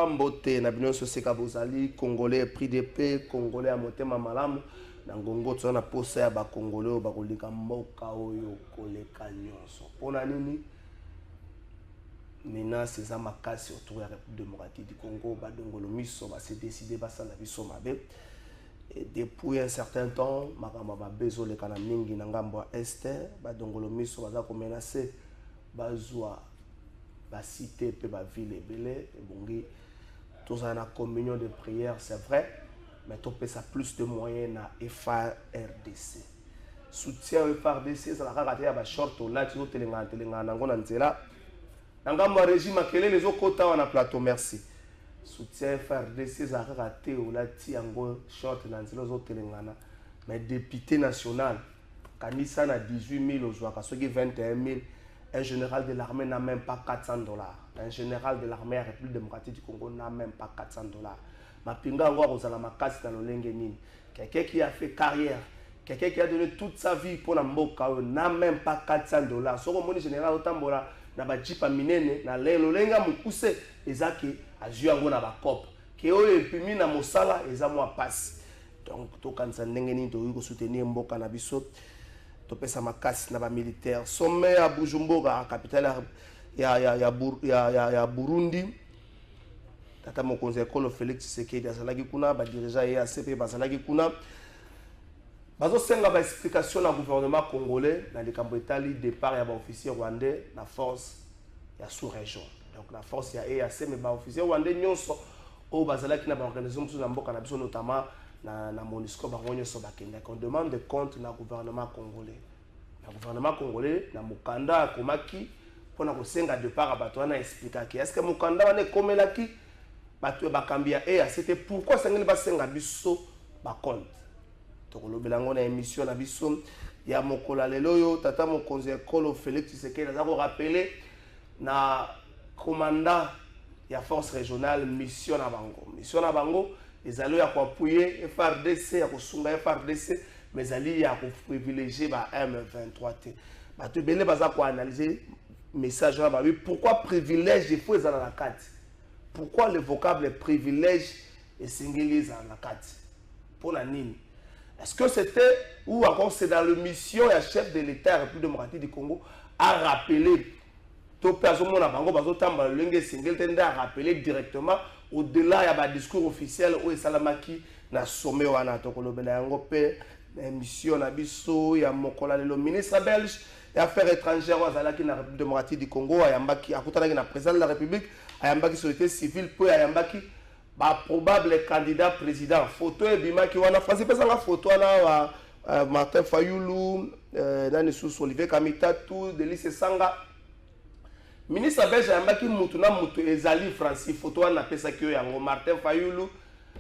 bonsoir, Mbote, Nabino Soseka Bozali, Congolais pris de paix, Congolais à Motema Malam, Nangongo Tsona Posa, Ba Congolais, Bakolika Moka Oyo, Koleka Nyonso. Pour la nini, maintenant, c'est ça ma casse autour de la République démocratique du Congo, Badongolo Miso, va se décider, Basa la Biso Mabe. Et depuis un certain temps, Makamba Bezo, le Kanamingi, Nangambo Esther, Badongolo Miso, Baza ko menacé, Bazwa. La cité peut la ville est belle et tout ça la communion de prière c'est vrai mais tu peux ça plus de moyens à FARDC soutien FARDC ça la raté à short là tu telenga ngona nzela ngamba régime akele les okota on a plateau merci soutien FARDC ça raté là ti yango short na nzela zo telenga mais député national kanisa na 18 000 ozwa kasoki 21 000. Un général de l'armée n'a même pas 400 $. Un général de l'armée à la République démocratique du Congo n'a même pas 400 $. Ma pinga ngwa kozala makasi dans le nini. Quelqu'un qui a fait carrière, quelqu'un qui a donné toute sa vie pour la mboka n'a même pas 400 $. Soko moni général otambola na ba jipa minene na lelo lenga mukuse ezaki azui ngo na ba cop. Ke oyo epimi na mosala eza moi passe. Donc to kanisa ndenge nini to ko soutenir mboka na biso. Topesa makasi na ba militaire sommet à Bujumbura capitale ya Burundi tata mokonzi ekolo Félix Tshisekedi azalaki kuna ba dirigeant ya ACP bazalaki kuna bazo senga ba explication na gouvernement congolais na likambo etali départ ya ba officier rwandais na force ya sous-région donc la force ya EAC mais ba officier rwandais nyonso o bazalaki na ba organisation na mboka na biso notamment na MONUSCO bangonyo so bakenda qu'on demande de compte na gouvernement congolais. Na gouvernement congolais na mukanda komaki pona ko senga départ bato na expliquer que est-ce que mukanda wana komelaki bato bakambia c'était pourquoi sengeli ba senga biso ba compte. To kolobela ngona émission na biso ya mokola lelo yo tata mokonzi ekolo Félix Tshisekedi azako rappeler na commandant ya force régionale mission na bango ezali ya appuyer FARDC ya kosunga FARDC mais ezali ya privilégier ba M23 T bato bele baza ko analyser message na ba oui pourquoi privilège il faut ezala la carte pourquoi le vocable privilège et singeli za la carte pour la nini est-ce que c'était ou encore c'est dans le mission ya chef de l'État République démocratique du Congo a rappelé tout personne na bango bazo tamba lenge singeli tenda a rappeler directement au-delà ya ba discours officiel ou esalamaki na sommet wana to kolobela yango pe émission na biso ya mokola le ministre belge des affaires étrangères azalaki na République démocratique du Congo ayambaki akutanaki na président de la République ayambaki société civile pe ayambaki ba probable candidat président photo ebimaki wana français pesa la photo wana Martin Fayulu nani sous Olivier Kamitatu Delice Sanga ministre belge ayambaki mutu na mutu ezali Francis photo wana pesa ki yango Martin Fayulu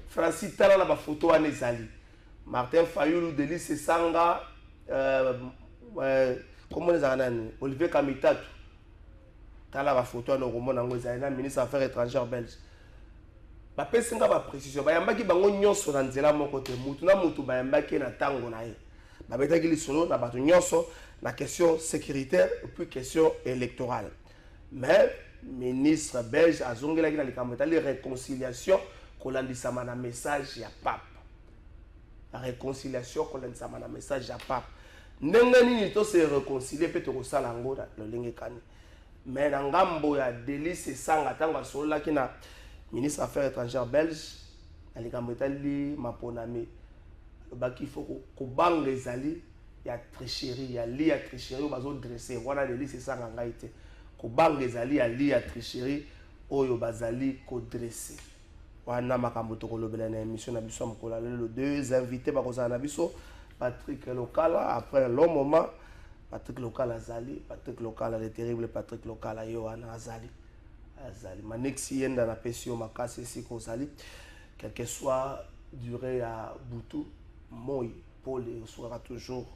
Francis tala na ba photo wana ezali Martin Fayulu Delice Sanga comment les anani Olivier Kamitatu tala ba photo wana komona ngo ezali na ministre affaires étrangères belge ba pesinga ba précision bayambaki bango nyonso na nzela moko te mutu na mutu bayambaki na tango na ye ba betaki lisolo na bato nyonso na question sécuritaire et puis question électorale. Mais ministre belge a zongelaki na likambo etali réconciliation kolandisama na message ya pape. La réconciliation kolandisama na message ya pape. Ndenge nini to se réconcilier pe to kosala ngo na lolenge kani. Mais na ngambo ya Delice Sanga tanga solaki na ministre affaires étrangères belge na likambo etali maponami baki faut ko banga ezali ya tricherie ya li ya tricherie bazo dresser wana Delice Sanga ngai te. Kubanga ezali ya li ya tricherie oyo bazali ko dresser wana makambo to kolobela na émission na biso mokola le deux invités bakozana na biso Patrick Lokala après un long moment Patrick Lokala azali Patrick Lokala le terrible Patrick Lokala yo wana azali manexi yenda na pesio makasi siko azali quel que soit durée à butu moi Paul sera toujours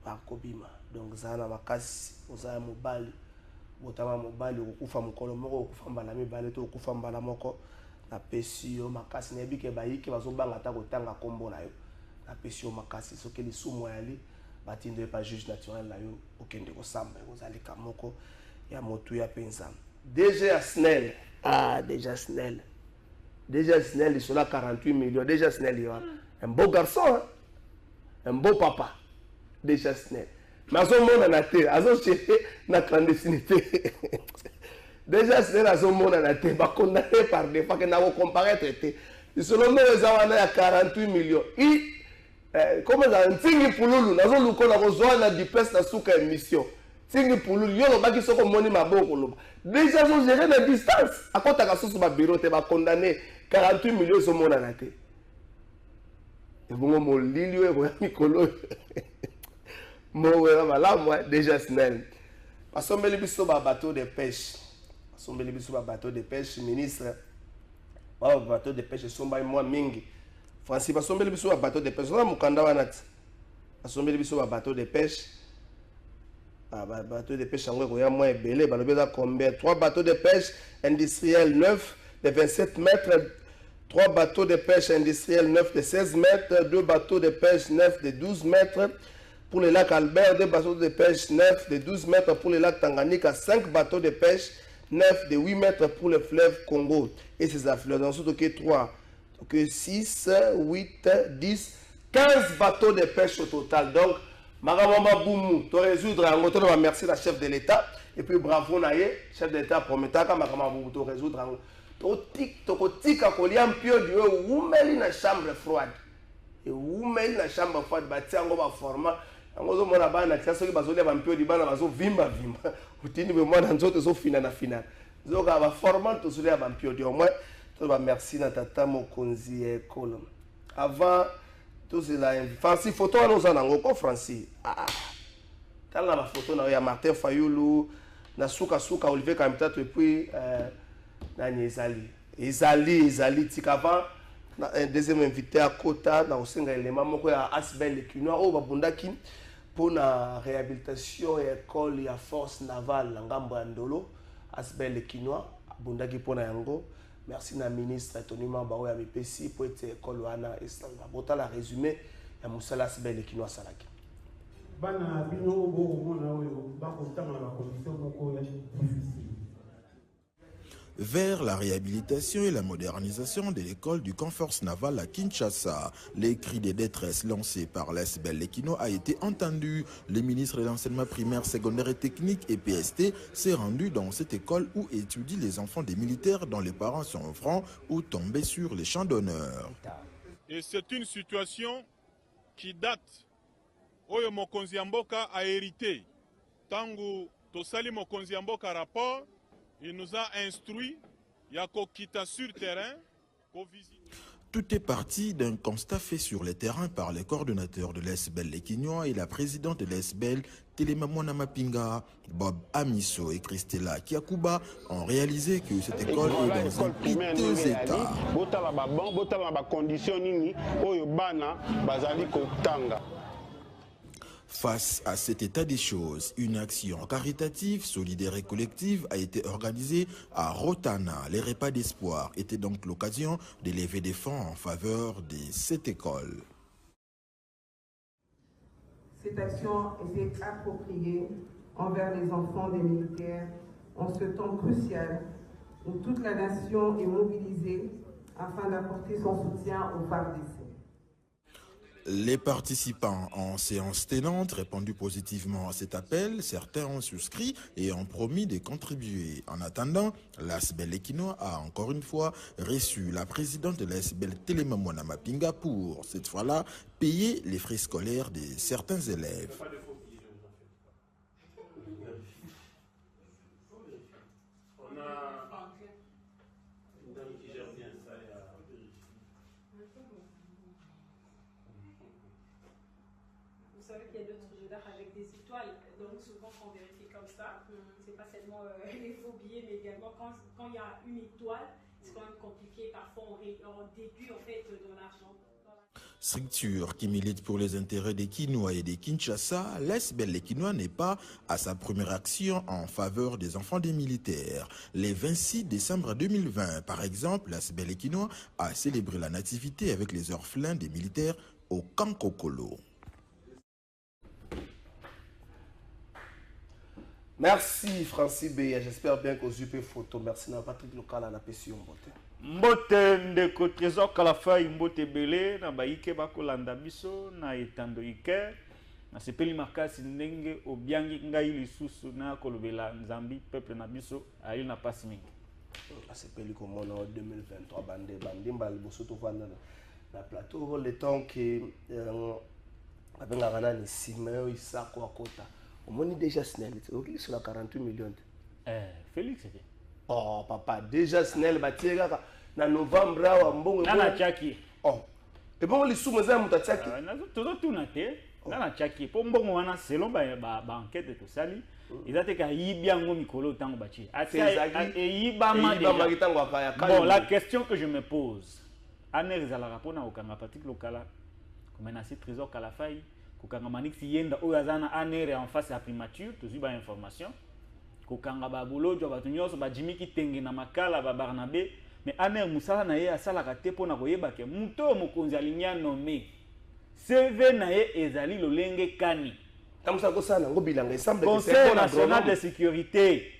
par Kobima donc zana makasi ozala mobali botama mobali okufa mokolo moko okufa mbala mibale to okufa mbala moko na pesio makasi na bike bayiki bazobanga ta kotanga kombo na yo na pesio makasi soki lisumu yali batindo pas juge naturel na yo okende ko samba ozali kamoko ya motu ya penza Déjà Snell. Ah, déjà Snell. Déjà Snell, il sera 48 millions. Déjà Snell, il y a un beau garçon, hein? Un beau papa. Déjà Snell. Mais à ce moment, on a été, à ce moment, la clandestinité. Déjà Snell, à ce moment, on a été, condamné par des fois, qu'on a comparé traité. Il se nomme à 48 millions. Comment ça, Ntingi Pouloulou, nous avons besoin de dipes na souka émission. Ntingi Pouloulou, yo lo baki soko moni maboko lo. Déjà ils ont géré la distance. À côté de sous ba bureau te ba condamné 48 millions so mona na te. Et bon mo lilio e ko mikolo. Mo wera mala moi déjà Snell. Pasombeli biso ba bateau de pêche. Pasombeli biso ba bateau de pêche ministre. Ba bateau de pêche somba moi mingi. Francis basombeli biso ba bateau de pêche. Na mukanda wana ti. Basombeli biso ba bateau de pêche. Ah, bateau de pêche en gros, il y a moins belé. Combien? 3 bateaux de pêche industriels neufs de 27 mètres, 3 bateaux de pêche industriels neufs de 16 mètres, 2 bateaux de pêche neufs de 12 mètres pour le lac Albert, 2 bateaux de pêche neufs de 12 mètres pour le lac Tanganyika, 5 bateaux de pêche neufs de 8 mètres pour le fleuve Congo et ses affluents. Ensuite, 3, 6, 8, 10, 15 bateaux de pêche au total. Donc, Magamamba Boumou, tu résoudre un to merci la chef de l'État et puis bravo naie chef de l'État prometaka Magamamba Boumou to résoudre un to tika kolia mpio diwe umeli na chambre froide et umeli na chambre froide batiango ba format ngo zo mona bana tsa soki bazolia ba mpio di bana bazo vimba utini be mwana nzoto zo fina na final zo ka ba format to solia ba mpio di au moins to ba merci na tata mokonzi ekolo avant tout cela Francis photo nous en ango Francis tal na photo na ya Martin Fayulu na suka Olivier Kamita et puis na Ezali tikava un deuxième invité à Kota na osenga élément moko ya Asbel Kinoa o babundaki pour la réhabilitation et école ya force navale ngambo ya Ndolo Asbel Kinoa bundaki pona yango. Merci na ministre Tony Mamba ya MPC pour être école wana estanga. Bota la résumé ya musala sibele kino salaki. Bana bino bo mona oyo ba kontama la condition moko ya difficile. Vers la réhabilitation et la modernisation de l'école du camp force navale à Kinshasa, les cris de détresse lancés par l'ASBEL Lekino a été entendu. Le ministre de l'enseignement primaire, secondaire et technique et PST s'est rendu dans cette école où étudient les enfants des militaires dont les parents sont francs ou tombés sur les champs d'honneur. Et c'est une situation qui date. Oyo Mokonzi Mboka a hérité. Tangu Tosali Mokonzi Mboka rapport, il nous a instruit, Yako Kita sur terrain, pour visiter. Tout est parti d'un constat fait sur le terrain par les coordonnateurs de l'ESBEL Lekinoa et la présidente de l'ESBEL, Telemamona Mapinga, Bob Amiso et Christella Kiakuba ont réalisé que cette école est dans un piteux état. Face à cet état des choses, une action caritative, solidaire et collective a été organisée à Rotana. Les repas d'espoir étaient donc l'occasion de lever des fonds en faveur de cette école. Cette action était appropriée envers les enfants des militaires en ce temps crucial où toute la nation est mobilisée afin d'apporter son soutien aux FARDC. Les participants en séance tenante répondu positivement à cet appel. Certains ont souscrit et ont promis de contribuer. En attendant, l'ASBEL Lekino a encore une fois reçu la présidente de l'ASBEL Telemamona Mapinga pour, cette fois-là, payer les frais scolaires de certains élèves. Vous savez qu'il y a d'autres jeux d'art avec des étoiles, donc souvent quand on vérifie comme ça, c'est pas seulement les faux billets, mais également quand il y a une étoile, c'est quand même compliqué, parfois on déduit en fait de l'argent. Structure qui milite pour les intérêts des Kinois et des Kinshasa, l'ASBEL Lekinoa n'est pas à sa première action en faveur des enfants des militaires. Le 26 décembre 2020, par exemple, l'ASBEL Lekinoa a célébré la nativité avec les orphelins des militaires au Kankokolo. Merci Francis Beya, j'espère bien que vous avez photo. Merci na Patrick Local à la passion beauté. Mbote ndeko trésor kalafai mbote belé na baike bakolanda biso na etando ike na sepeli makasi ndenge obiangi ngai lisusu na kolobela nzambi peuple na biso ali na pasi mingi. Na sepeli komona 2023 bande mbali boso to vanda na plateau le temps que abengaka ni Simeon Isako akota. Omoni déjà Snell, ok sur la 48 millions. Félix c'était. Oh papa, déjà Snell batieka na novembre wa mbongo na chaki. Oh. Et bon les sous meza mutatiaki. Na tout tuna te. Na chaki po mbongo wana selon ba enquête to sali. Ezate ka yibiango mikolo tango bachi. Bon, la question que je me pose. Aner ezala rapona okanga Patrick Lokala. Comme na trésor kalafai. Kokanga maniksi yenda oyazana anere en face à primature, tous ba information. Kokanga ba bolojo ba tunyoso ba jimiki tenge na makala ba Barnabé, mais aner musala na ye asala ka te pona koyeba ke muto mokonzi alinya nommé. CV na ye ezali lolenge kani. Tamusa ko sana ngo bilanga ensemble que c'est national de sécurité.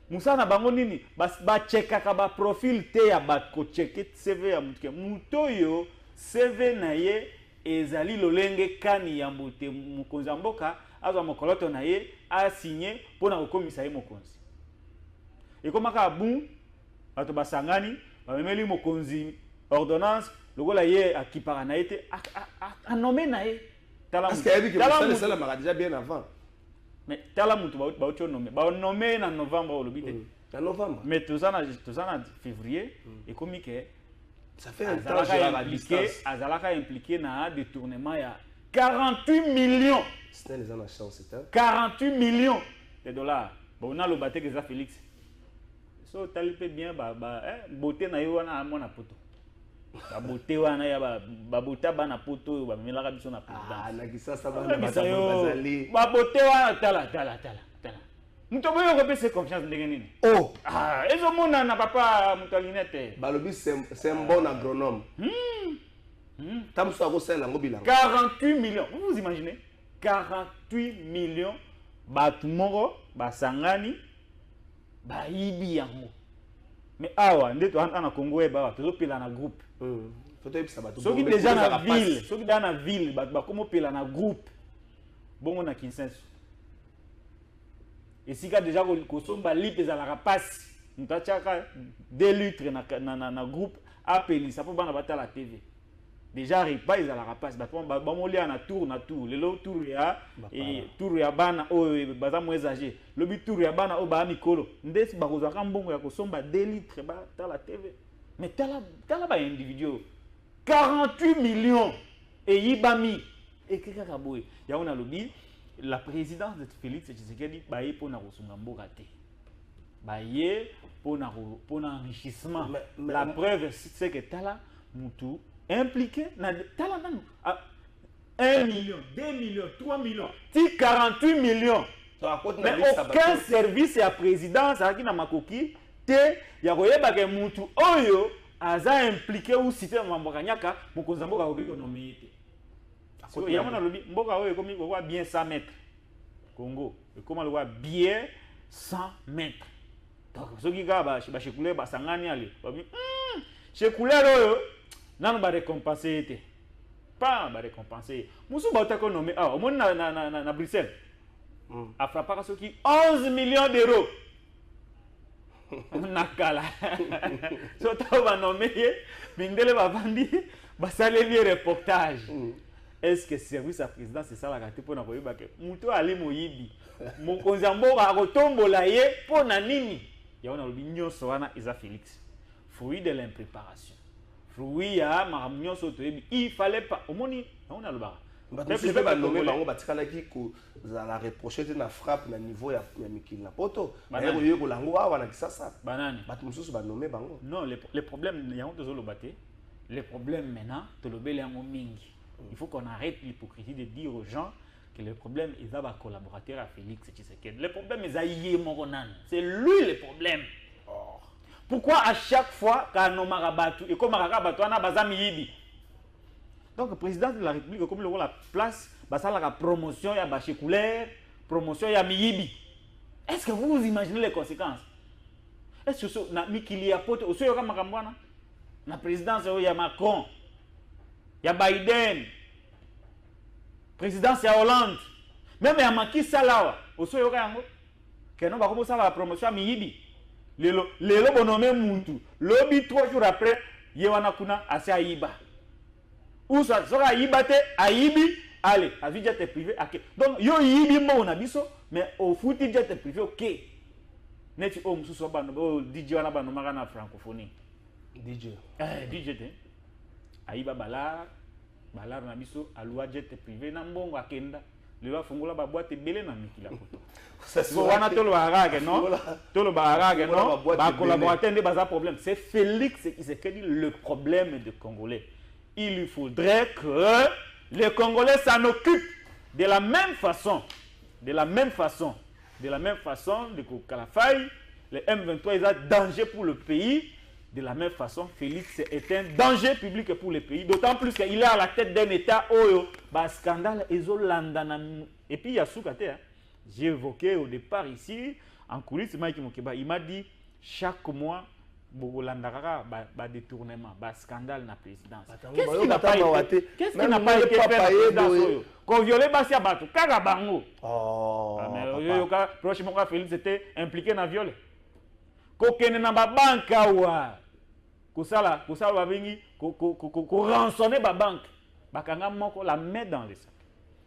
Musana bango nini ba cheka ka ba profil te ya ba ko cheke CV ya mutuke. Muto yo CV na ye ezali lolenge kani ya mbote mokonzi mboka azwa mokoloto na ye a signé pona kokomisa ye mokonzi ekomaka bu bato basangani bamemeli mokonzi ordonnance lokola ye akipaka na ye te a nommé na ye parce que dit que ça la m'a déjà bien avant mais tala mutu ba ocho nommé ba nommé na novembre olobi te na novembre mais tozana février ekomi ke ça fait un temps que Azalaka impliqué dans un détournement il y a 48 millions. C'était les ans chance c'était 48 millions de dollars. Bon on a le batté que ça Félix. So talipé bien beauté na yo wana mona poto. Ba beauté wana ya ba beauté bana poto ba melaka biso na président. Ah na kisasa bana bazali. Ba beauté wana tala. Muto boyo ko pese confiance ndenge nini? Oh, ezo mona na papa mutolinete. Balobi c'est un bon agronome. Tamso ko sala ngo bilanga. 48 millions. Vous imaginez? 48 millions batumoko basangani bayibi yango. Mais awa ndeto ana Congo eba tozo pela na groupe. Soki déjà na ville, soki dans na ville ba komo pela na groupe. Bongo na Kinsenso. Et si déjà kosomba lipe ezalaka pasi mutachaka 2 litres na groupe appeli ça pour bana bata la TV déjà repas ezalaka pasi ba molia na tour lelo tour ya et tour ya bana o baza moesager lobi tour ya bana o ba mikolo ndesi bakozaka mbongo ya kosomba 2 litres ba ta la TV mais tala ba individu 48 millions et yibami et kaka boy ya on a lobi la présidence de Félix Tshisekedi baye pona kosunga mboka te baye pona enrichissement la preuve c'est que tala mutu impliqué na tala nanu 1 million 2 millions 3 millions 48 millions mais aucun service ya présidence aki na makoki te ya koyeba ke mutu oyo aza impliqué ou cité mboka nyaka mokonza mboka ko économie te. So, il y a un mboka oyo ekomi ko bien 100 mètres Congo et comment le voir bien 100 mètres donc ce qui ga ba chekule ba sangani ale ba chekule oyo nanu ba récompenser te pas ba récompenser musu ba ta ko nommé au monde na Bruxelles a frappé ce qui 11 millions d'euros nakala so ta ba nommé mindele ba bandi ba saleli reportage. Est-ce que service à président c'est ça la gâté pour na koyeba ke muto ali moyibi mokonzi mboka akotombola ye pona nini ya ona lobi nyonso wana eza Félix fruit de l'impréparation fruit ya makamnyoso toyebi il fallait pas omoni on a le bar peuple ba nommé bango batikalaki ko za reprocher na frappe na niveau ya mikili na poto bayo yo ko lango awa na kisasa banani batu mususu ba nommé bango non les problèmes ya on tozolo baté les problèmes maintenant tolobeli yango mingi. Il faut qu'on arrête l'hypocrisie de dire aux gens que le problème est à collaborateur à Félix Tshisekedi. Le problème est à Yémoronan. C'est lui le problème. Pourquoi à chaque fois quand on marabatu et comme marabatu on a bazami yibi. Donc le président de la République comme le la place, ça la promotion ya bachekulaire, promotion ya miyibi. Est-ce que vous vous imaginez les conséquences? Est-ce que na mikili ya pote aussi yoka makambwana na présidence ya Macron, ya Biden, présidence ya Hollande, même ya Macky Sall aussi yoka yango que non ba ko ça la promotion miyibi lelo bonome muntu lobi 3 jours après yewana kuna ase ayiba ou ça sera ayibate ayibi allez avi jet privé ok donc yo yibi mo na biso mais au foot jet privé ok neti o mususu bano DJ wana bano maka na francophonie DJ DJ te ayiba balar na biso alua jet privé na mbongo akenda lelo afungola ba boîte belé na mikila poto so wana tolo barage non tolo barage non ba collaborateur nde baza problème. C'est Félix qui s'est dit le problème des Congolais. Il faudrait que les Congolais s'en occupent de la même façon de Kalafay. Le M23 est un danger pour le pays. De la même façon, Félix est un danger public pour le pays. D'autant plus qu'il est à la tête d'un État où il scandale et puis il y a Soukate. J'ai évoqué au départ ici, en coulisses, il m'a dit chaque mois, il détournement, scandale na présidence. Qu'est-ce qui n'a pas été fait la présidence? Qu'on violait Bassia Batou, Kagabango. Prochainement, Félix était impliqué dans le viol. Kokene na banque wa. Kusala babengi ko rançonner ba banque. Bakanga moko la mettre dans les sacs.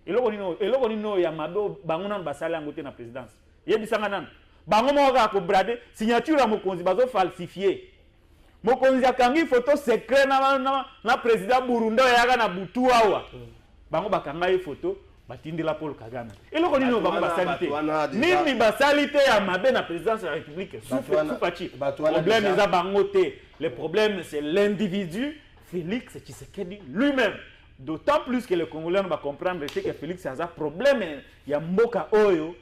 Et là on ya mabo banguna basala ngote na présidence. Yebisanga nan. Bango moka ko brader signature ya mokonzi bazo falsifier. Mokonzi akangi photo secret na président Burundi yaka na butu awa. Bango bakanga ye photo batindela Paul Kagame. Et là on bango basalite. Nini basalite ya mabe na présidence de la République. Soufachi. Problème les a bangoté. Le problème c'est l'individu Félix Tshisekedi lui-même. D'autant plus que les Congolais vont comprendre que Félix a un problème. Il y a Mboka Oyo,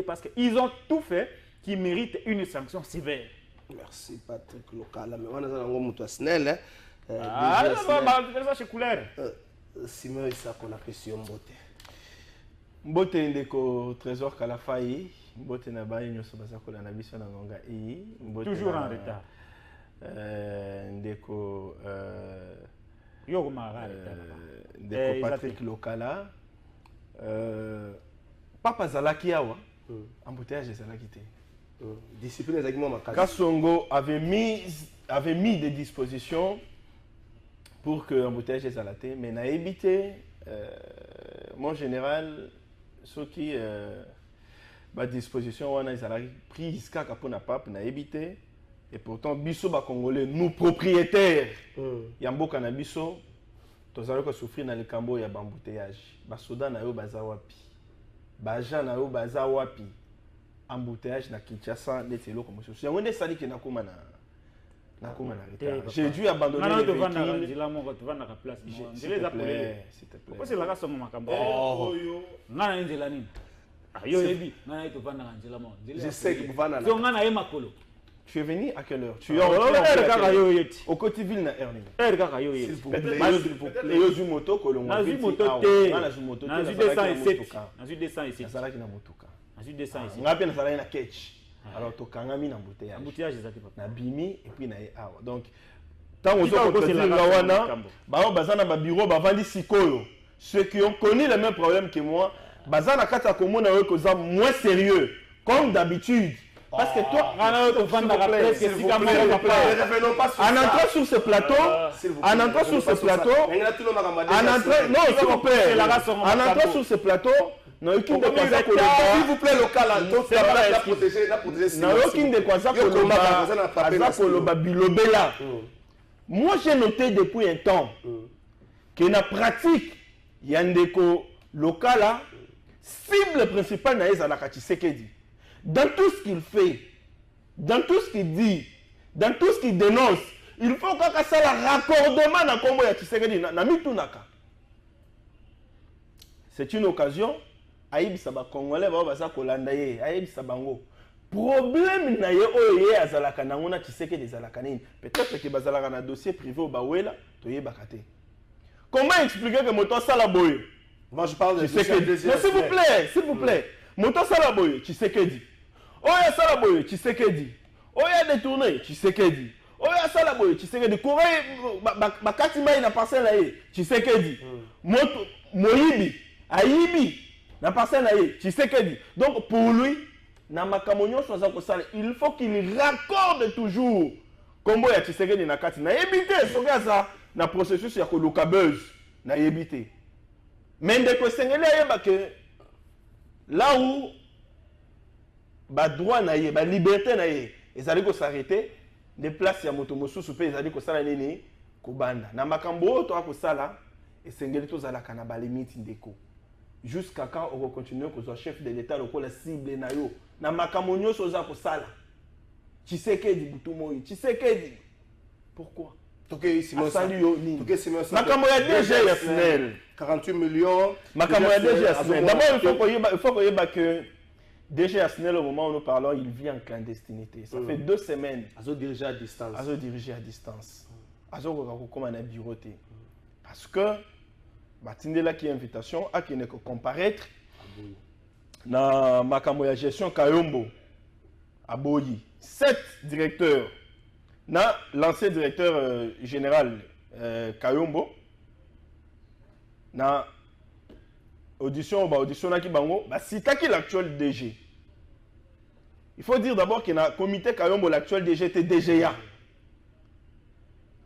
parce qu'ils ont tout fait qui mérite une sanction sévère. Merci Patrick Lokala. Mais on a un snell. Ça c'est couleur. Simon Issa qu'on a question Mbote. Mbote ndeko Trésor Kalafai. Mbote na bayi nyoso bazakola na biso na ngonga iyi. Toujours en retard. Ndeko ndeko Patrick Lokala. Papa Zalaki awa. Embouteillage Zalaki te. Discipline exactement ma Kasongo avait mis des dispositions pour que l'embouteillage soit laté, mais n'a évité, mon général, ceux qui la disposition on a pris jusqu'à Kapona Pape n'a évité, et pourtant biso ba congolais nous propriétaires yamboka na biso tozalo ko souffrir dans le cambo ya bambouteillage ba soda na yo baza wapi ba ja na yo baza wapi embouteillage na Kinshasa netelo comme ça yango nde sali ke na koma na j'ai dû abandonner le véhicule. S'il te plaît. C'est la race de mon cambo. Je sais que vous allez. Tu es venu à quelle heure? Tu es au Côte-Ville na Ernie. S'il vous plaît. Les moto kolongo. Na moto te. Na 207. Na 207. Na salaki na motoka. Na 207. Ngapi na salaki na catch. Alors tokangami na embouteillage. Embouteillage ezaki papa. Na bimi et puis na awa. Donc tant aux autres côtés là wana, ba bazana ba bureau ba vandi sikoyo. Ceux qui ont connu les mêmes problèmes que moi, bazana kata komona eux koza moins sérieux comme d'habitude. Parce que toi, en entrant sur ce plateau, non, s'il vous plaît, local, moi j'ai noté depuis un temps que la pratique Yandeko local, cible principale na la Tshisekedi. Dans tout ce qu'il fait, dans tout ce qu'il dit, dans tout ce qu'il dénonce, il faut que ça la raccordement na Kombo ya Tshisekedi na mitunaka. C'est une occasion. Aïb Saba Congolais va baza kolanda ye, Aïb Sabango. Problème na ye oye azalaka na ngona Tshisekedi azalaka nini. Peut-être que bazalaka na dossier privé au bawela, toye bakate. Comment expliquer que moto sala boye? Moi je parle de Tshisekedi. Mais s'il vous plaît, moto sala boye Tshisekedi oya sala boye Tshisekedi oya détourné Tshisekedi oya sala boye Tshisekedi kouré bakati mai na parcelle na ye Tshisekedi moto moyibi ayibi na parcelle na ye Tshisekedi. Donc pour lui na makambo nyonso aza kosala il faut qu'il raccorde toujours kombo ya Tshisekedi na kati na yebite soki aza na processus ya koluka buzz na yebite. Mais ndeko esengeli ayeba ke là où ba droit na ye ba liberté na ye ezali ko s'arrêter de place ya moto mosusu pe ezali ko sala nini kobanda na makambo oyo to akosala esengeli tozalaka na ba limite ndeko jusqu'à quand on va continuer kozwa chef de l'état lokola cible na yo na makambo nyonso oza kosala Tshisekedi butumoi Tshisekedi pourquoi toke Simon makambo ya DG ya SNEL 48 millions makambo ya DG ya SNEL d'abord il faut koyeba que DG ya SNEL au moment où nous parlons il vit en clandestinité ça fait 2 semaines azo diriger à distance azo kokoma na bureau te parce que batindela ki invitation akine ko comparaître na makambo ya gestion Kayombo aboyi 7 directeurs na l'ancien directeur général Kayombo na audition naki bango sitaki l'actuel DG. Il faut dire d'abord que na comité Kayombo l'actuel DG était DGA.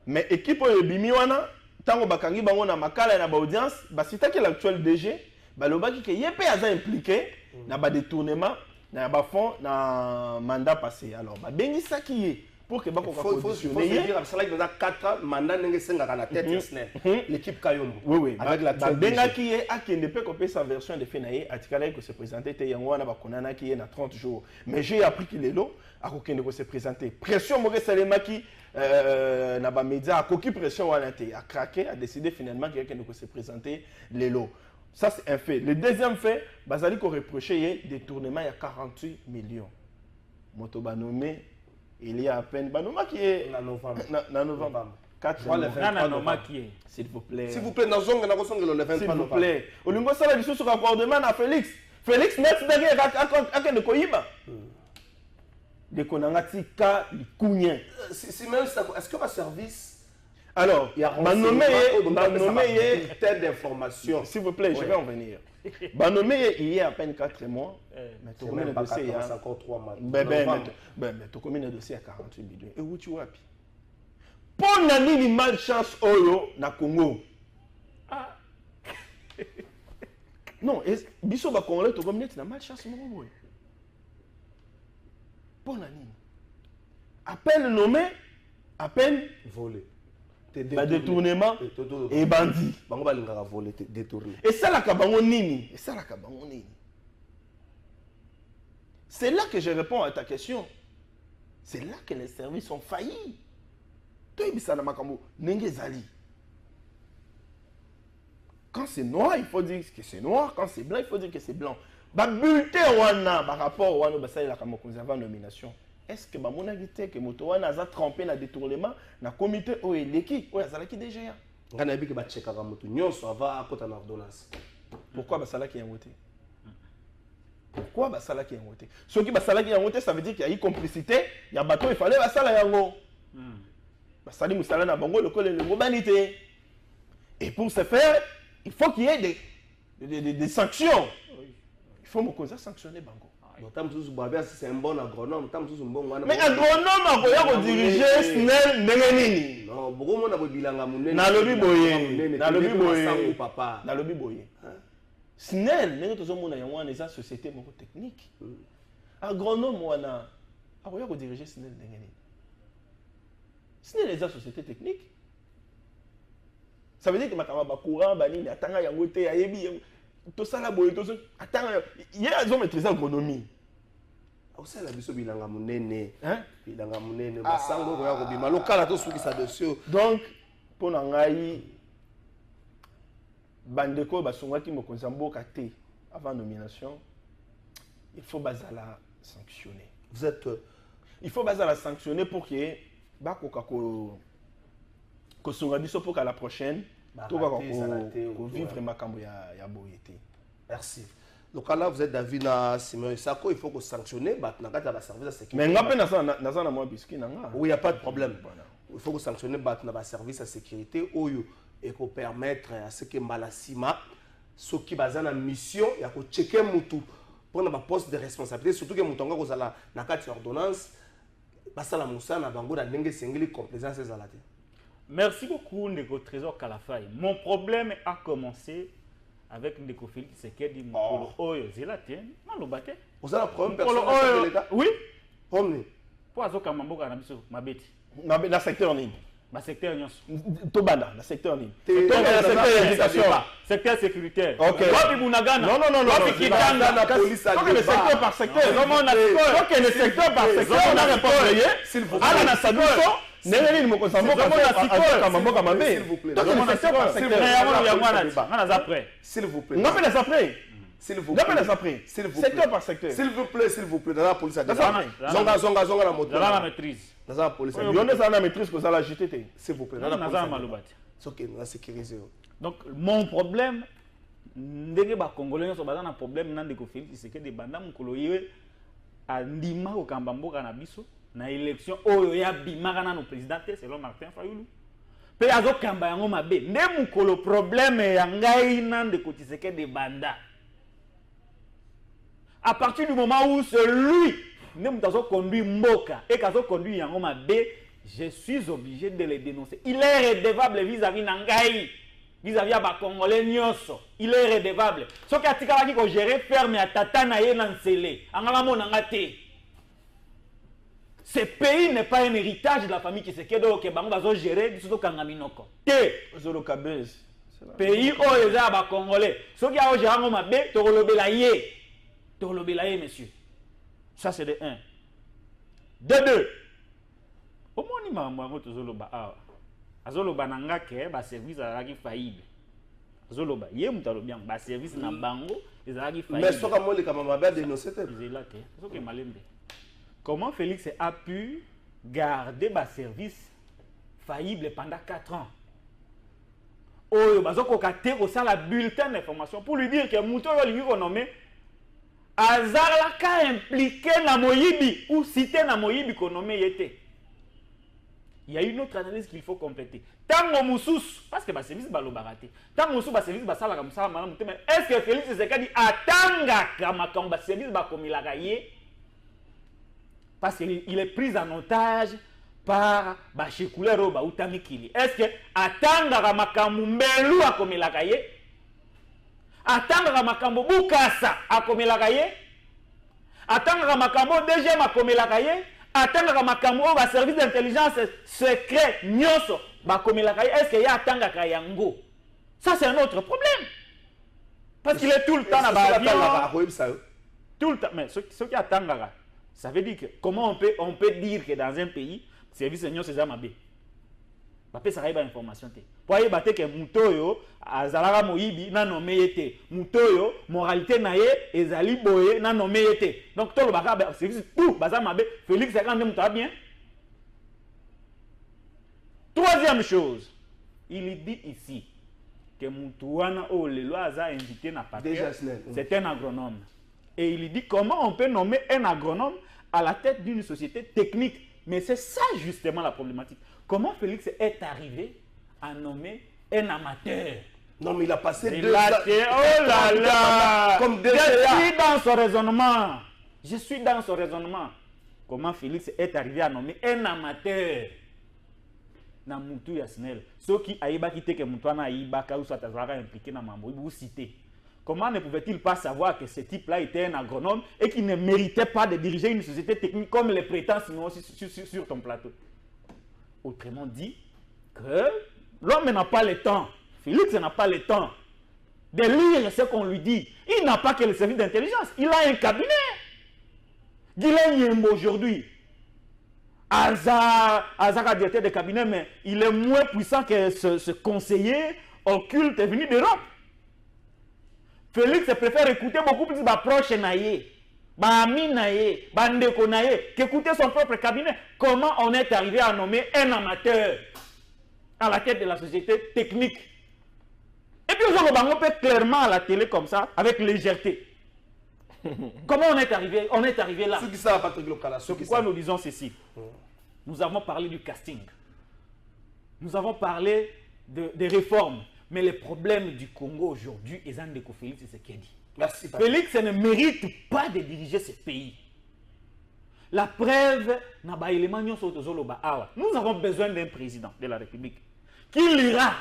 Mais équipe ebimi wana tango bakangi bango na makala na ba audience sitaki l'actuel DG balobaki ke yepe aza impliqué na ba détournement na ba fond na mandat passé. Alors bengisaki ye pour que bako ka positionner il faut dire ça là il y a 4 mandats ndenge sengaka na tête SNEL l'équipe Kayombo oui avec la bengaki ye akende pe ko sa version de fenaye atikala ko se présenter te yango wana bakonana ki ye na 30 jours mais j'ai appris qu'il est là akokende ko se présenter pression mo salemaki na ba média akoki pression wana te a craqué a décidé finalement qu'il akende ko se présenter lelo. Ça c'est un fait. Le deuxième fait bazali ko reprocher détournement il y a 48 millions moto ba nommé il y a à peine Banoma qui est en novembre 4 novembre s'il vous plaît le 23 s'il vous plaît olingo sala biso sur accordement na Félix net derrière akende koyiba de konangati ka likunya si même est-ce que va service alors nommé tête d'information s'il vous plaît je vais en venir nommé il y a à peine 4 mois mais tu combien de dossiers il y a encore 3 mois mais tu combien de dossiers à 48 millions et où tu wapi pour nani malchance oyo na Congo non biso ba congolais to comme na malchance mo boy pour nani à peine nommé à peine volé détournement et bandit bango balingaka volé détourné et ça la kabango nini c'est là que je réponds à ta question c'est là que les services ont failli to ibisa na makambo ndenge ezali quand c'est noir il faut dire que c'est noir quand c'est blanc il faut dire que c'est blanc ba bulletin wana ba rapport wana ba ça la kamo conservant nomination. Est-ce que bamonaki te que moto wana aza trempé na détournement na comité o eleki o azalaki DGA ngana biki ba chekaka moto nyonso ava akota na ordonnance pourquoi basalaki yango te pourquoi basalaki yango te soki basalaki yango te ça veut dire qu'il y a eu complicité ya bato il fallait basala yango basali musala na bango lokole lengo bani te et pour ce faire il faut qu'il y ait des sanctions il faut mokonza sanctionner bango. C'est un bon agronome. Mais agronome a diriger SNEL ndenge non, beaucoup monde a bilanga munene. Na lobi boye. SNEL ndenge tozomona yango wana eza société moko technique. Agronome wana akoya ko diriger SNEL ndenge nini. SNEL eza société technique. Ça veut dire que makama ba courant ba nini atanga yango te ayebi tout ça là boye tout ça attends il y a ils ont maîtrisé l'agronomie aussi la biso bilanga munene bilanga munene basango ko ya ko bima lokala to suki sa dossier donc pour ngai bandeko basongaki mokonzi mboka te avant nomination il faut bazala sanctionner vous êtes il faut bazala sanctionner pour que bakoka ko songa biso pour qu'à la prochaine to ba ko vivre makambo ya boyete. Merci. Local, vous êtes David na Simon Sako, il faut que sanctionner, bah, na kata ba service de sécurité. Mais nga pe na moi biscuit na nga. Oui, il y a pas de problème. Il faut que sanctionner bah na ba service de sécurité oyo et ko permettre à ce que Malasima ce qui bazana mission ya ko checker mutu pour na ba poste de responsabilité surtout que mutonga ko zala na kati ordonnance basala musana bango na ndenge sengeli complaisance ezalate. Merci beaucoup Ndeko Trésor Kalafay. Mon problème a commencé avec Ndeko Félix Tshisekedi Mokolo Oyo Zelatien. Non, le bâté. Vous avez un problème personnel de l'État? Oui. Omni. Pour Azoka Mamboka Nabiso, ma bête. Na secteur ni. Ma secteur nyos. Tobana, na secteur ni. Secteur éducation. Secteur sécuritaire. OK. Wapi Bunagana. Non. Wapi Kitanga na police à le secteur par secteur. Comment on a OK, le secteur par secteur, on a répondu. S'il vous plaît. Ala na sabiso. Neneli mo kosamboka Mamboka mabe. S'il vous plaît. Donc le secteur par secteur. S'il vous plaît. Non mais les après. S'il vous plaît. S'il vous plaît. Secteur par secteur. S'il vous plaît. Dans la police à Zonga la moto. Dans la maîtrise. Dans la police. Il y en a ça la maîtrise que ça la JTT. S'il vous plaît. Dans la police. C'est OK, on a sécurisé. Donc mon problème ndenge ba congolais so bazana problème na Ndeko Félix Tshisekedi banda mukolo ye andima ko kamba mboka na biso na élection oyo ya bimaka na no président selon Martin Fayulu. Pe azo kamba yango mabe nde mukolo problème ya ngai na Ndeko Tshisekedi banda. À partir du moment où celui ne m'tazo conduit mboka et kazo conduit yango mabe, je suis obligé de le dénoncer. Il est redevable vis-à-vis nangai, vis-à-vis à Congolais nyonso. Il est redevable. Ce qui a tika ko gérer ferme à tata na ye nansele. Angala monanga te. Ce pays n'est pas un héritage de la famille qui se kedo ke bango bazo gérer biso kangaminoko. Te Zolo Kabez. Pays oyo eza ba Congolais. Ce qui a gérer ngo mabe to kolobela ye. To kolobela ye monsieur. Ça c'est de 1. De 2. Au moins, il m'a dit que azoloba nanga ke ba service azalaki faillible. Azoloba ye mutalo bien ba service na bango ezalaki faillible. Mais soka mo le kamama ba dénoncer te. Zelate, soka malembe. Comment Félix a pu garder ba service faillible pendant 4 ans? Oyo bazoko kate ko sala bulletin d'information pour lui dire que muto yo lingi ko nommé azalaka impliqué na moyibi ou cité na moyibi ko nommé yete. Il y a une autre analyse qu'il faut compléter. Tango Moussous, parce que le service va le barater. Tango Moussous, le service va le barater. Mais est-ce que Félix Tshisekedi attanga que le service va comme il a gagné? Parce qu'il est pris en otage par Bachikoulero ou Tamikili. Est-ce que attanga que Makambu Mbelu a comme il a gagné? Attanga que Makambu Bukasa a comme il a gagné? Attanga que Makambu DGM a comme il a gagné? Attendre que makambo va service d'intelligence secret nyoso ba komelaka est-ce qu'il y a attendre kayango ça c'est un autre problème parce qu'il est tout le temps là bas tout le temps mais ce qui attendre ça veut dire que comment on peut dire que dans un pays service nyoso c'est mabe ba pe ça information te pour y battre que mutoyo azalaka moyibi na nommé yete mutoyo moralité na ye ezali boye na nommé yete donc tout le baka service tout baza mabe Félix Tshisekedi muta bien. Troisième chose, il dit ici que Moutouana o lelo aza invité na patrie c'est un agronome et il dit comment on peut nommer un agronome à la tête d'une société technique. Mais c'est ça justement la problématique. Comment Félix est arrivé à nommer un amateur? Non, mais il a passé 2 ans. Oh là là! Comme Je suis dans son raisonnement. Je suis dans son raisonnement. Comment Félix est arrivé à nommer un amateur? Na Moutou Yasnel. Ceux qui aïba quitté que Moutouana aïba ou soit impliqué dans Mambo, vous citez. Comment ne pouvait-il pas savoir que ce type-là était un agronome et qu'il ne méritait pas de diriger une société technique comme les prétend sinon sur ton plateau? Autrement dit, que l'homme n'a pas le temps, Félix n'a pas le temps de lire ce qu'on lui dit. Il n'a pas que le service d'intelligence, il a un cabinet. Guilain Yembo aujourd'hui, Azaka directeur de cabinet, mais il est moins puissant que ce conseiller occulte venu d'Europe. Félix préfère écouter beaucoup plus d'approches naïe, ami naïe, bandeko naïe, qu'écouter son propre cabinet. Comment on est arrivé à nommer un amateur à la tête de la société technique? Et puis aujourd'hui, on peut clairement à la télé comme ça, avec légèreté. Comment on est arrivé là? Ce qui ça, Patrick Lokala. Pourquoi nous disons ceci? Nous avons parlé du casting. Nous avons parlé des réformes. Mais les problèmes du Congo aujourd'hui, ils ont découvert Félix Tshisekedi. Merci, Patrick. Félix ne mérite pas de diriger ce pays. La preuve, nous avons besoin d'un président de la République qui lira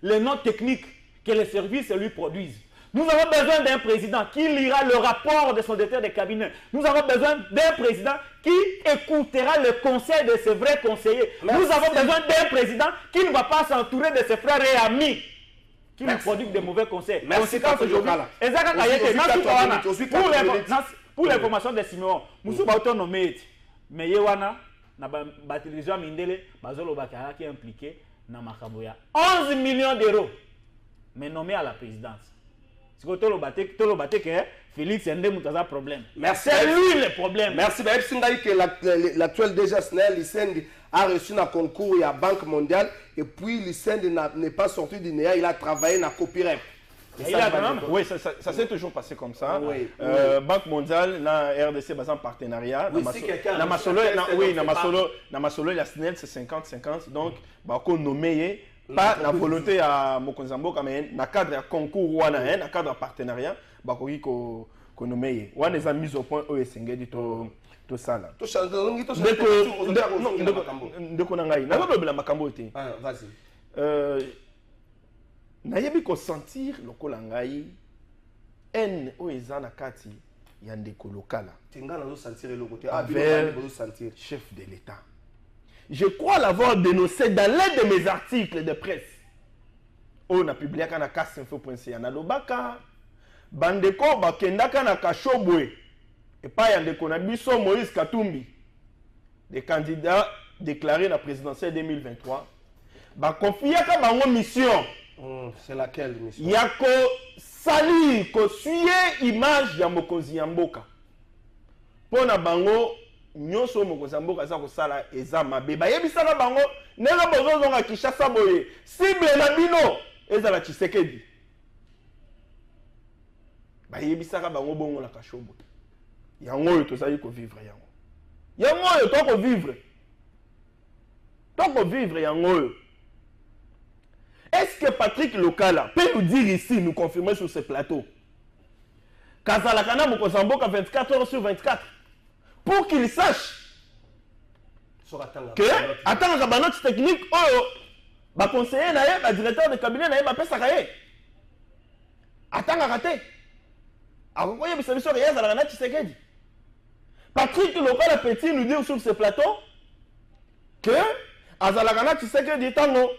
les notes techniques que les services lui produisent. Nous avons besoin d'un président qui lira le rapport de son directeur de cabinet. Nous avons besoin d'un président qui écoutera le conseil de ses vrais conseillers. Merci. Nous avons besoin d'un président qui ne va pas s'entourer de ses frères et amis qui lui produisent de mauvais conseils. Merci, Patrick Lokala. Pour l'information de Simeon, nous sommes autonomes. Mais Yewana, na télévision Mindele, Bazolo Bakara qui est impliqué dans Makamboya. 11 millions d'euros, mais nommé à la présidence. C'est que Félix Ndé Moutaza problème. C'est lui le problème. Merci. Que l'actuel DG SNEL, Lysendi, a reçu un concours à la Banque mondiale et puis Lysendi n'est pas sorti du NEA, il a travaillé dans la copyright. Oui, ça s'est toujours passé comme ça. Oui. Banque mondiale, la RDC basée en partenariat. Oui, si quelqu'un dans Masolo, la SNEL c'est 50-50. Donc, on nommé pas la volonté à Mokonzambo, mais dans le cadre de concours, dans le cadre de partenariat, on nommé. On les a mis au point OSNG du tout ça là. Vas-y. Nayebi ko sentir lokola ngai en oeza na kati ya ndeko lokala. Tenga na sentir le côté sentir chef de l'État. Je crois l'avoir dénoncé dans l'un de mes articles de presse. On a publié na kasinfo.ca na lobaka bandeko bakendaka na Kashobwe et pas ya ndeko na biso Moïse Katumbi, des candidats déclarés na présidentielle 2023. Ba confiaka bango mission. C'est laquelle mission? Yako sali ko suye image ya mokonzi ya mboka. Pona bango nyonso mokonzi ya mboka za ko sala eza mabe. Ba yebisaka bango nela bozo zonga Kinshasa boye. Cible na bino eza la Tshisekedi. Ba yebisaka bango bongo la Kashobwe. Yango yo tozali ko vivre yango. Yango yo to ko vivre. To ko vivre yango yo. Est-ce que Patrick Lokala peut nous dire ici, nous confirmer sur ce plateau, Kazalakana Mokozamboka 24 heures sur 24, pour qu'il sache que, attends, la note technique, le conseiller, le directeur de cabinet, le PSAKAE, attends, raté. Patrick Lokala peut-il nous dire sur ce plateau que Azalakana Tshisekedi Tango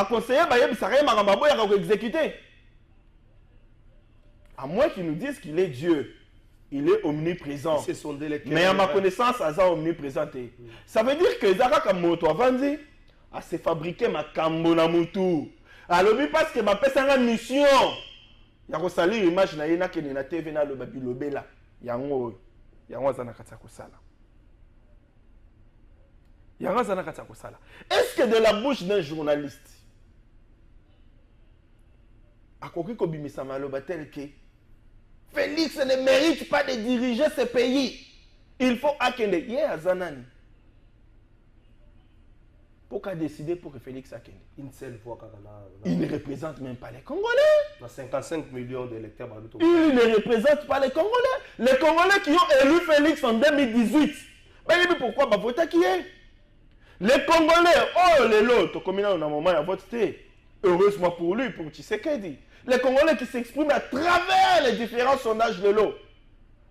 conseiller exécuter. À moins qu'ils nous disent qu'il est Dieu, il est omniprésent. Mais à ma connaissance, il est omniprésent. Ça veut dire que Zaka Kamoto Avandi a se fabriqué ma Kambona Moutou. Alors, parce que ma personne mission, il y a salir l'image na yena que na TV na le babilobela. Yango zana katako sala. Est-ce que de la bouche d'un journaliste, à quoi bimisa maloba tel que Félix ne mérite pas de diriger ce pays, il faut akende Azanani. Pourquoi décider pour que Félix akende? Une seule fois. Il ne représente même pas les Congolais. 55 millions d'électeurs. Il ne représente pas les Congolais. Les Congolais qui ont élu Félix en 2018. Mais pourquoi pas voter qui est? Les Congolais, oh les lots, comme il y a un moment à voter. Heureusement pour lui, pour Tshisekedi. Les Congolais qui s'expriment à travers les différents sondages de l'eau.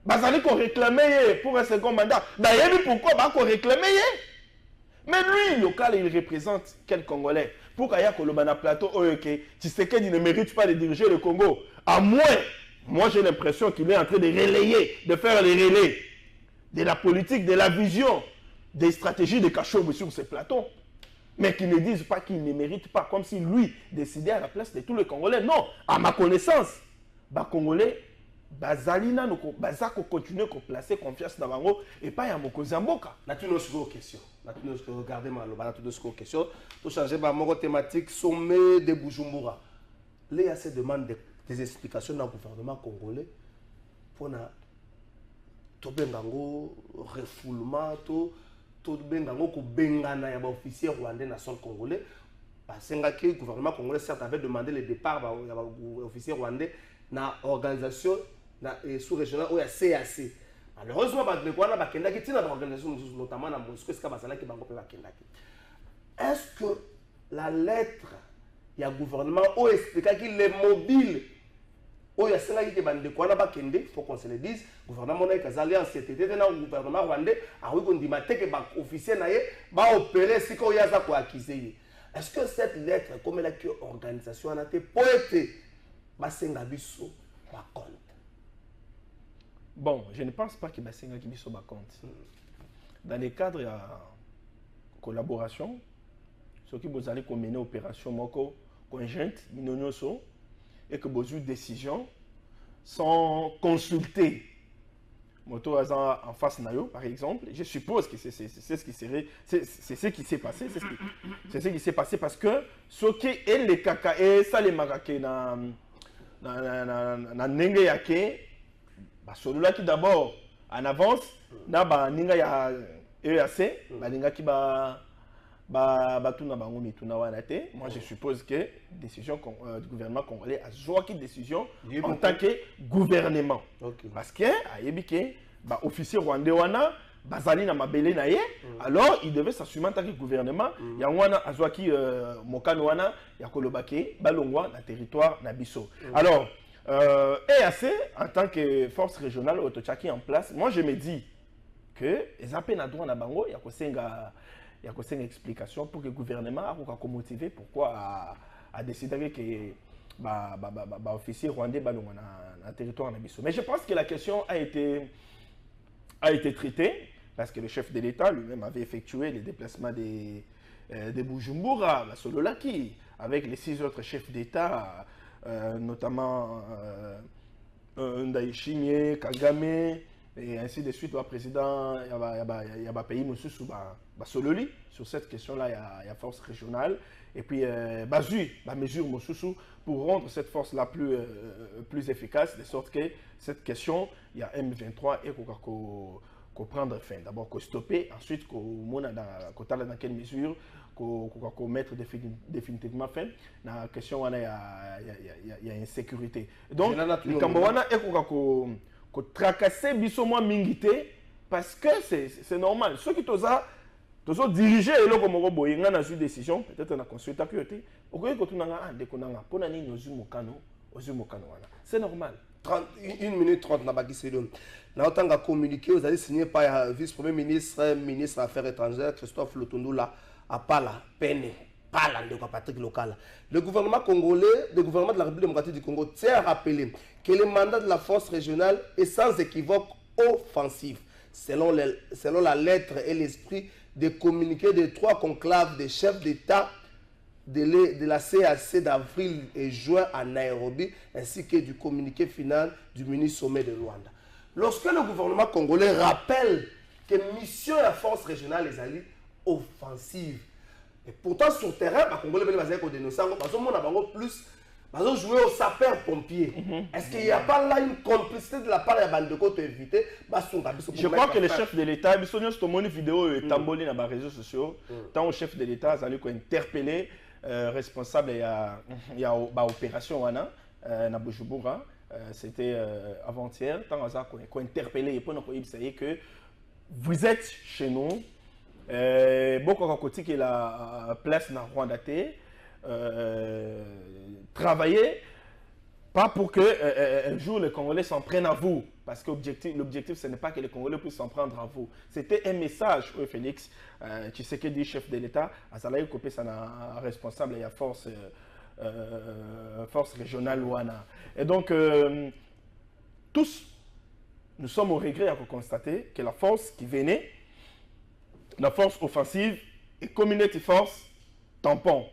Bazali qu'on réclamait pour un second mandat. D'ailleurs, pourquoi qu'on réclamait? Mais lui, local, il représente quel Congolais? Pour qu'il y ait un plateau, Tshisekedi ne mérite pas de diriger le Congo. À moins, moi j'ai l'impression qu'il est en train de relayer, de faire les relais de la politique, de la vision, des stratégies de Kashobwe sur ce plateau. Mais qui ne disent pas qu'il ne mérite pas, comme si lui décidait à la place de tous les Congolais. Non, à ma connaissance, les Congolais, Bazalina, Bazako continue à placer confiance dans Bango et pas à Mokozamboka. Nous avons une question. Regardez mal, nous avons une question. Nous changer ma thématique sommet de Bujumbura. Là, il y a ces demandes des explications dans le gouvernement congolais. pour to bengango refoulement to bengango ko bengana ya ba officier rwandais na sol congolais parce que le gouvernement congolais certes avait demandé le départ ya ba officier rwandais na organisation na sous-régionale ou ya CAC. Malheureusement ba nekwana ba kendaki tina ba organisation notamment na Moscou est-ce que bazala ki bango pe ba kendaki. Est-ce que la lettre ya gouvernement ou expliquer qu'il est mobile ou ya senga ki bande kwana ba kende faut qu'on se le dise gouvernement na kazali en CTT na gouvernement rwandais a oui qu'on dit maté que ba officier na ye ba opérer si ko ya za ko accuser. Est-ce que cette lettre comme elle a que organisation a été poète ba senga biso ba compte? Bon, je ne pense pas que ba senga ki biso ba compte. Dans le cadre de collaboration, ce qui vous allez mener opération moko conjointe minonyoso et que vous avez une décision sans consulter moto en face nayo par exemple, je suppose que c'est ce qui serait c'est ce qui s'est passé, c'est ce qui s'est passé parce que ce qui est le kaka et ça les makake na nenge yake ba solula qui d'abord en avance na ba ninga ya EAC ba ninga ki ba tuna bango mituna wana te. Moi je suppose que décision du gouvernement congolais a joué qui décision en tant que gouvernement. Okay. Parce que ayebike ba officier rwandais wana bazali na mabele na ye alors il devait s'assumer en tant que gouvernement ya wana azwaki mokano wana ya kolobake balongwa na territoire na biso. Alors EAC en tant que force régionale autochaki en place, moi je me dis que les appels na droit na bango ya kosenga il y a une explication pour que le gouvernement a motivé pourquoi a décidé que officier rwandais dans le territoire nabiso. Mais je pense que la question a été traitée parce que le chef de l'État lui-même avait effectué les déplacements de Bujumbura, la Sololaki, avec les 6 autres chefs d'État, notamment Ndayishimiye, Kagame, et ainsi de suite. Le président, il y a un pays Sololi. Sur cette question-là, il y a force régionale. Et puis, Bazui, la mesure Mosusu pour rendre cette force-là plus efficace, de sorte que cette question, il y a M23 et qu'on prendre fin. D'abord, qu'on stopper, ensuite, qu'on dans quelle mesure, qu'on mettre définitivement fin. Dans la question, il y a insécurité. Donc, le Cambouana est qu'on tracasser biso mingité parce que c'est normal. Ceux qui ont dirigé et là comme on a une décision peut-être on a consulté que tu c'est normal. 1 minute 30 na bakiselon. Na otanga communiqué vous allez signer par vice-premier ministre ministre des Affaires étrangères Christophe Lutundula à Pala peine Pala de Patrick Local. Le gouvernement congolais, le gouvernement de la République démocratique du Congo tient à rappeler que le mandat de la force régionale est sans équivoque offensif, selon la lettre et l'esprit des communiqués des 3 conclaves des chefs d'État de la CAC d'avril et juin à Nairobi, ainsi que du communiqué final du mini-sommet de Luanda. Lorsque le gouvernement congolais rappelle que mission de la force régionale est allée offensive, et pourtant sur le terrain, les Congolais ont dénoncé, plus jouer au sapeur-pompier. Est-ce qu'il n'y a pas là une complicité de la part de la bande de côte éviter? Je crois que le chef de l'État, il y a une vidéo tamboli dans les réseaux sociaux, tant le chef de l'État a interpellé responsable il y a opération na Bujumbura, c'était avant-hier, tant qu'on a interpellé et pour nous dire que vous êtes chez nous, beaucoup de côté qui la place dans Rwanda travailler pas pour que un jour les Congolais s'en prennent à vous, parce que l'objectif ce n'est pas que les Congolais puissent s'en prendre à vous. C'était un message au Félix, tu sais que dit chef de l'État, Azalaï Kopé ça n'a responsable, il y a force régionale Luana. Et donc tous nous sommes au regret à constater que la force qui venait, la force offensive et communauté force tampon.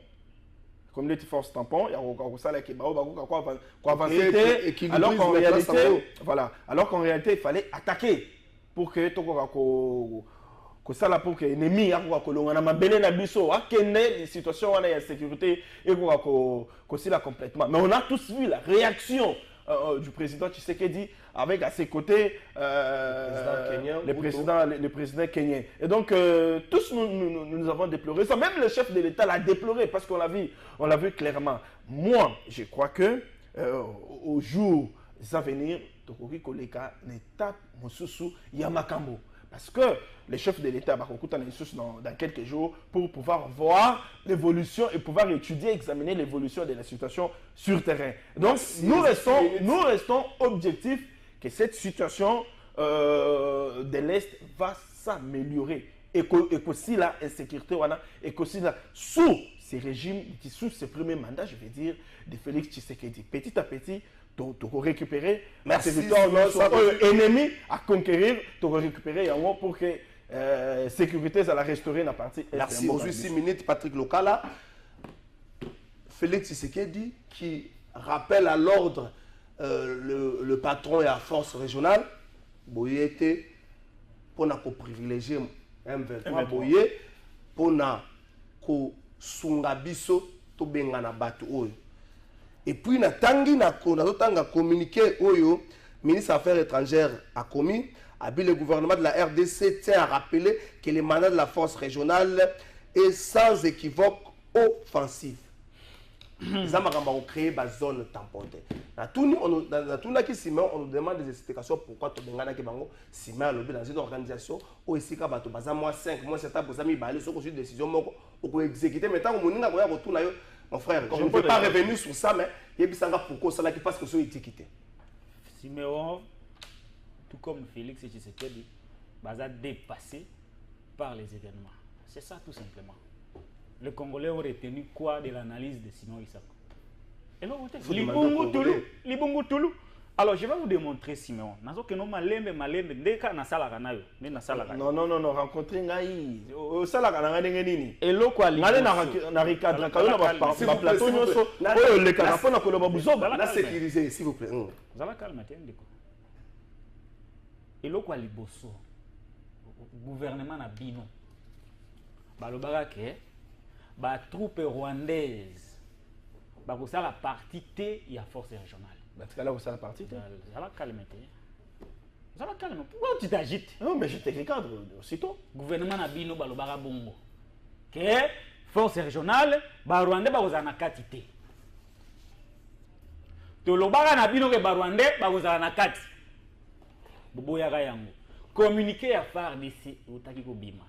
Communauté force tampon, il y a ça là qui avancer. Alors qu'en réalité, voilà, alors qu'en réalité, il fallait attaquer pour que ça là pour que l'ennemi a une situation où il y a sécurité et qu'on là complètement. Mais on a tous vu la réaction du président Tshisekedi, avec à ses côtés le président kenyan. Et donc, tous nous avons déploré ça. Même le chef de l'État l'a déploré parce qu'on l'a vu clairement. Moi, je crois que au jour à venir, Tokoki Koleka n'étape Mosusu Yamakambo. Parce que les chefs de l'État dans quelques jours pour pouvoir voir l'évolution et pouvoir étudier, examiner l'évolution de la situation sur terrain. Donc, nous restons objectifs que cette situation de l'Est va s'améliorer. Et que si la insécurité, et que si sous ces régimes, sous ce premier mandat, je vais dire, de Félix Tshisekedi, petit à petit, tu vas récupérer la territoire ennemi à conquérir, tu vas récupérer pour que la sécurité ça la restaurer dans la partie est. Merci. Aujourd'hui, 6 minutes, Patrick Lokala. Félix Tshisekedi qui rappelle à l'ordre le patron et la force régionale, Boye était pour privilégier M23, Boye pour sungabiso to bengana batu oyo. Et puis, na tangi na communiqué oyo, ministre des Affaires étrangères a commis, le gouvernement de la RDC tient à rappeler que le mandat de la force régionale est sans équivoque offensif. Ils ont créé une zone tampon. On nous demande des explications pourquoi tu as dans une organisation où ici, tu as moins 5, moins 7 ans, tu as une décision pour exécuter. Mais tant que tu as mon frère, je ne peux pas revenir sur ça, mais il y a pourquoi ça parce que c'est étiqueté. Siméon, tout comme Félix Tshisekedi, va dépassé par les événements. C'est ça tout simplement. Les Congolais ont retenu quoi de l'analyse de Simon Isako? Libungu Toulou. Alors, je vais vous démontrer, Siméon. Non, rencontrer Ngaï. Et l'eau quoi, la sécuriser, s'il vous plaît. Vous allez calmer, et l'eau quoi, Liboso. Gouvernement na bino. Balobarake, ba troupe rwandaise. Ba ça la partie T, il y a force régionale. Là, vous avez la partie T. Vous allez calmer. Vous allez calmer. Pourquoi tu t'agites? Non, mais je te regarde aussitôt. Gouvernement na bino balobara bongo. Que force régionale, ba rwandais ba ozana kati te. To lobara na bino ke ba rwandais ba ozana na kati. Boboyaka yango. Communiquer à FARDC otaki ko bima.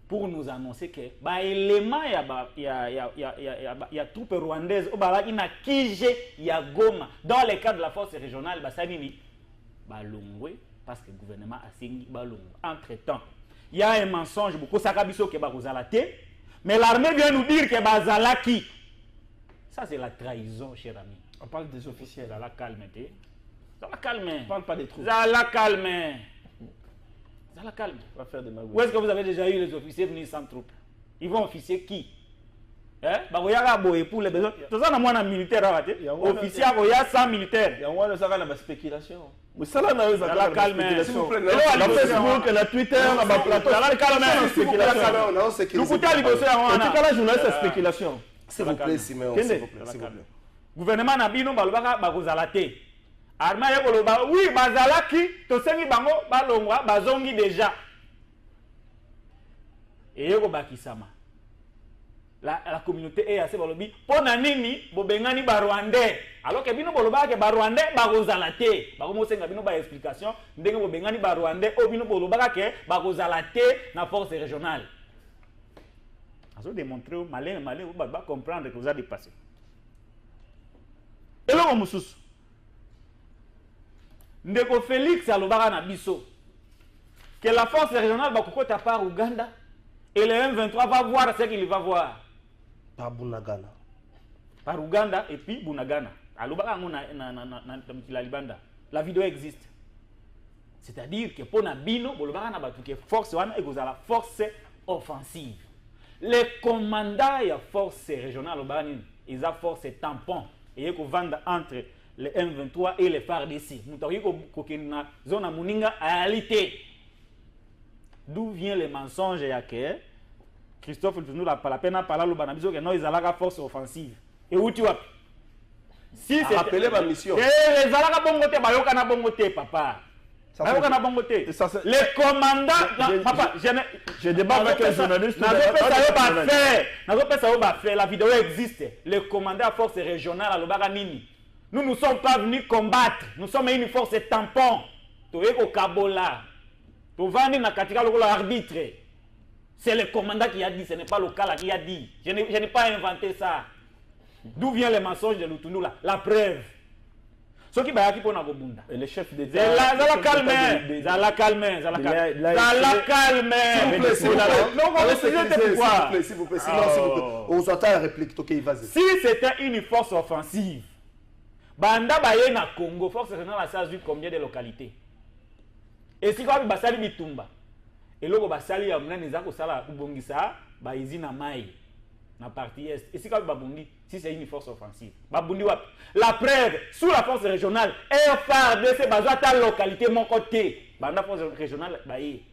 Pour nous annoncer que bah élément ya troupes rwandaises au bala ina Kije ya Goma dans le cadre de la force régionale bah ça nini bah longwe parce que le gouvernement a signé bah longwe. Entre temps il y a un mensonge beaucoup sakabiso que bah zalate mais l'armée vient nous dire que bah zalaki ça c'est la trahison cher ami. On parle des officiels. Ça la calme ça la calme. On parle pas des troupes. Ça la calme. Ça la calme. On va faire des magouilles. Où est-ce que vous avez déjà eu les officiers venus sans troupes? Ils vont officier qui? Hein? Bah, vous avez pour les besoins. Tout ça, on a un militaire à officier, il y a 100 militaires. Il y a une spéculation. Mais ça, là, on a la calme. La Facebook, la Twitter, la plateau. Ça la calme. Nous coûtons les besoins. En tout cas, la journaliste, c'est spéculation. S'il vous plaît, Siméon. S'il vous plaît. Gouvernement Nabino, Bagozalate. Arma Yekoloba, oui, Bazalaki, Tosengi Bango, Balongwa, Bazongi déjà. Et Yoko Bakisama. La communauté est assez balobi. Pona nini, Bobengani Barwandais. Alors que Bino Boloba, que Barwandais, Bagozalate. Bagomosenga Bino ba explication. Ndenge Bobengani Barwandais, Obino Boloba, que Bagozalate, na force régionale. Azo démontrer, malin, vous va comprendre que vous avez dépassé. Et là, on moussous. Ndeko Félix alobaka na biso que la force régionale va kokota par Ouganda et le M23 va voir ce qu'il va voir par Bunagana. Par Ouganda et puis Bunagana. Alobaka na Libanda. La vidéo existe. C'est-à-dire que pour Nabino, bolobaka na batu que force wana et la force offensive. Les commandants de la force régionale ils ont force tampon et ils vendent entre les M23 et les FARDC. Nous avons une zone à Mouninga à réalité. D'où vient le mensonge que Christophe nous la peine à parler au Banabiso que non, ils ont la force offensive. Et où tu vas? Si c'est rappeler ma mission. Les alaka bongote bayoka na bongote papa. Bayoka na bongote. Les commandants papa, je débat avec un journaliste. La vidéo existe. Les commandants à force régionale à Lobaka Nini. Nous ne sommes pas venus combattre. Nous sommes une force tampon. Toyeko Kabola. Tovani na katika loko l'arbitre. C'est le commandant qui a dit, ce n'est pas le Kala qui a dit. Je n'ai pas inventé ça. D'où vient le mensonge de Lutundu là? La preuve. Ce qui va pour Nagobunda. Et le chef d'État. Zala calme. Zala calme. Zala calme. S'il vous plaît. On s'attend à la réplique. Ok, vas-y. Si c'était une force offensive, Banda Baye na Congo, force régionale a vu combien de localités? Et si quand Basali Bitumba, et là Basali a mené les Sala Ubongisa, Baizi na Mai, na partie est. Et si quand Babundi, si c'est une force offensive, Babundi wap. La preuve, sous la force régionale, FRDC Bazou ta localité mon côté, Banda force régionale Baye.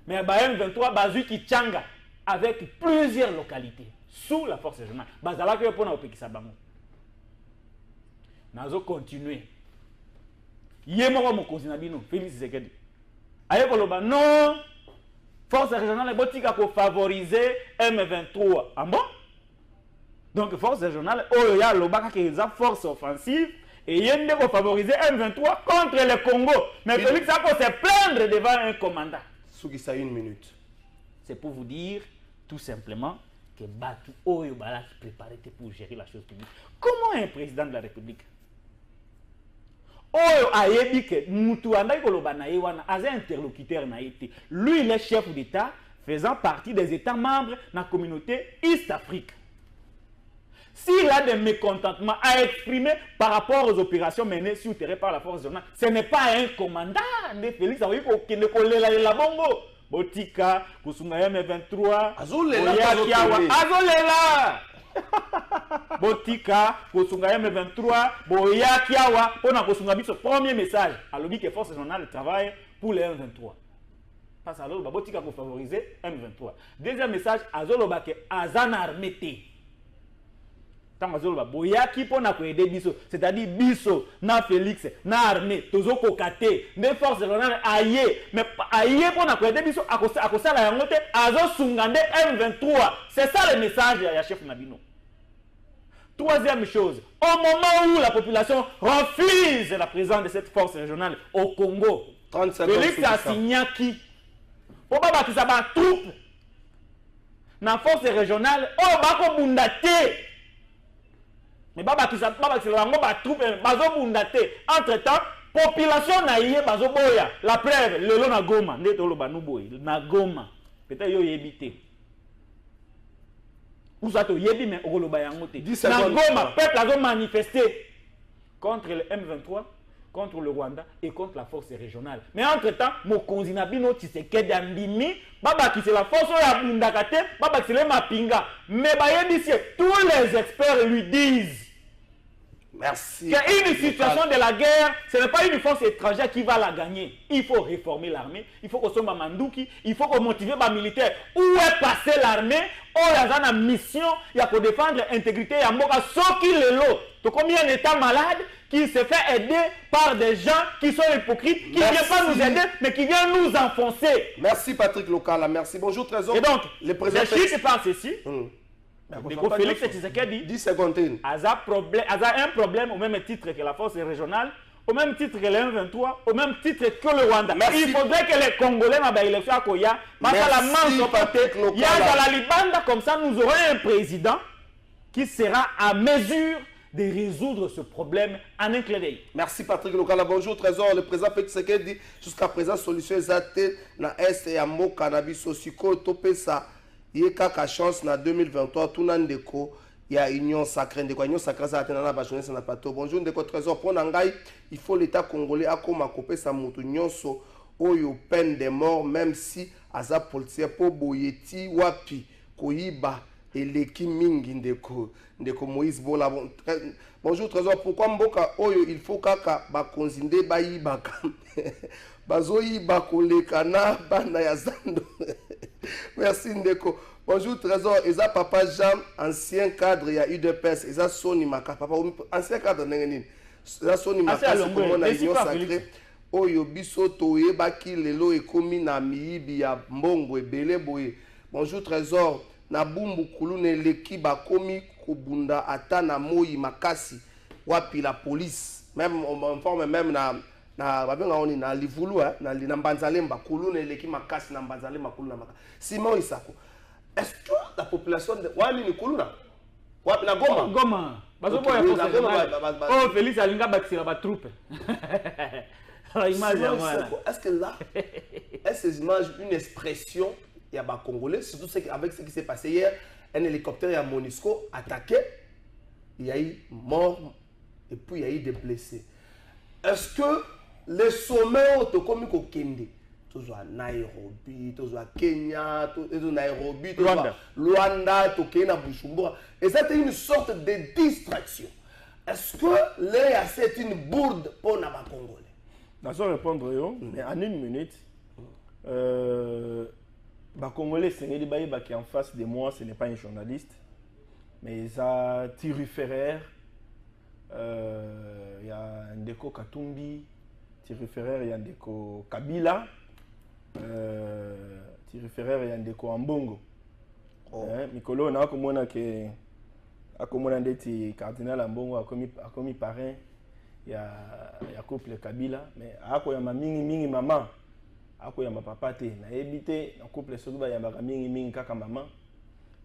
Mais Baye 23 Bazou qui Tchanga avec plusieurs localités sous la force régionale. Bazala que pour na opekisa bango. Nazo continuer. Yemoko mokonzi na bino Félix Tshisekedi. Aye koloba non. Force régionale botika ko favoriser M23. Ah bon? Donc force régionale oyo ya lobaka ke za force offensive et yende ko favoriser M23 contre le Congo. Mais Félix a ko se plaindre devant un commandant. Souki ça 1 minute. C'est pour vous dire tout simplement que Batu oyo bala qui préparait pour gérer la chose publique. Comment un président de la République Oyo ayebi ke mutu andai koloba na ye wana aza interlocuteur na été. Lui il est chef d'État faisant partie des États membres de la communauté East Afrique. S'il a des mécontentements à exprimer par rapport aux opérations menées sur le terrain par la force régionale, ce n'est pas un commandant de Félix Aouye qui ne colle la bongo. Botika, Kusunga M23, Azolela. Botika, Kosunga M23, Boya Kiawa, on a Kosunga Biso. Premier message, à l'objet que force régionale travaille pour les M23. Parce à l'autre, Botika pour favoriser M23. Deuxième message, Azoloba que Azan armé. Tant Azoloba, Boya qui pour aider Biso, c'est-à-dire Biso, na Félix, na armé, Tozo Kokate, des forces régionales aïe, mais aïe pour aider Biso, à cause de la yangote, Azo Sungande M23. C'est ça le message à chef Nabino. Troisième chose, au moment où la population refuse la présence de cette force régionale au Congo, Félix a signé qui? Pour pas que ça va troupe. La force régionale, oh, bako bundate. Mais baba qui ça va troupe, bazo bundate. Entre-temps, population na yé bazo boya. La preuve, le long na Goma, ne tolo ba nuboy, na Goma. Peut-être yo yébité. Où ça te yebi mais oloba yango te. Na Goma, peuple a manifesté contre le M23, contre le Rwanda et contre la force régionale. Mais entre-temps, Mokonzi na bino Tshisekedi andimi, baba qui c'est la force ya bundakate, baba qui c'est le mapinga. Mais bayebi tous les experts lui disent merci. Qu'une situation de la guerre, ce n'est pas une force étrangère qui va la gagner. Il faut réformer l'armée, il faut qu'on soit Mamandouki, il faut qu'on motive les militaires. Où est passée l'armée? Oh, il y a une mission, il y a pour défendre l'intégrité, il y a Moka, sauf qu'il est là. Donc, combien d'États malades qui se fait aider par des gens qui sont hypocrites, qui ne viennent pas nous aider, mais qui viennent nous enfoncer. Merci Patrick Lokala, merci. Bonjour Trésor. Et donc, le président je par ceci. Félix Tshisekedi 10 secondes. A un problème au même titre que la force régionale, au même titre que le M23, au même titre que le Rwanda. Merci. Il faudrait que les Congolais n'aient pas Koya, parce que la main sur côté, il y a dans la Libanda, comme ça nous aurons un président qui sera à mesure de résoudre ce problème en un clin d'œil. Merci Patrick Lokala. Bonjour Trésor. Le président Félix Tshisekedi jusqu'à présent solution exacte na est et amo cannabis socico topesa. Il y a chance na 2023 tout nandeko il y a union sacrée ndeko union sacrée ça atteindre na jeunesse na plateau. Bonjour ndeko Trésor pour nangai il faut l'état congolais akoma kopesa mutu nyonso oyo peine de mort même si aza politicien po boyeti wapi koyiba eleki mingi ndeko Moïse Bola. Bonjour Trésor, pourquoi mboka oyo il faut kaka bakonzinde bayibaka bazoyiba koleka na bana ya zando Merci Ndeko. Bonjour Trésor, Eza Papa Jean, ancien cadre, il y a UDPS, Eza Soni Maka, papa, ancien cadre, Eza Soni Maka, c'est comme on a union sacrée. Oyo biso toye baki lelo ekomi na miyibi ya mbongo ebele boye. Bonjour Trésor, na bumbu kulune leki bakomi kubunda ata na moyi makasi wapi la police. Même on forme même na babenga oni na livulu na mbanzalemba kulune leki makasi na mbanzalemba kuluna makasi. Simon Isako. Est-ce que la population de Wali ni kuluna? Wapi na Goma? Goma. Bazo boya ko. Oh Félix alinga bakisira ba troupe. Est-ce que là, est-ce ces images une expression il y a des Congolais, surtout avec ce qui s'est passé hier, un hélicoptère à Monisco attaqué, il y a eu mort et puis il y a eu des blessés. Est-ce que les sommets ont commis au Kende, toujours à Nairobi, toujours à Kenya, toujours à Nairobi, toujours à Luanda, toujours à Bujumbura, et ça c'est une sorte de distraction. Est-ce que là c'est une bourde pour les Congolais? Je vais répondre, mais en une minute, les Congolais, qui est en face de moi, ce n'est pas un journaliste, mais il y a Thierry Ferrer, il y a Ndeko Katumbi, Thierry Ferrer, il y a Ndeko Kabila, Thierry Ferrer, il y a Ndeko Ambongo. Mikolo, on a comme on cardinal Ambongo a commis parrain. Il y a couple Kabila, mais ako ya mingi maman, ako ya papa te na ebité na couple soki ya mingi kaka maman,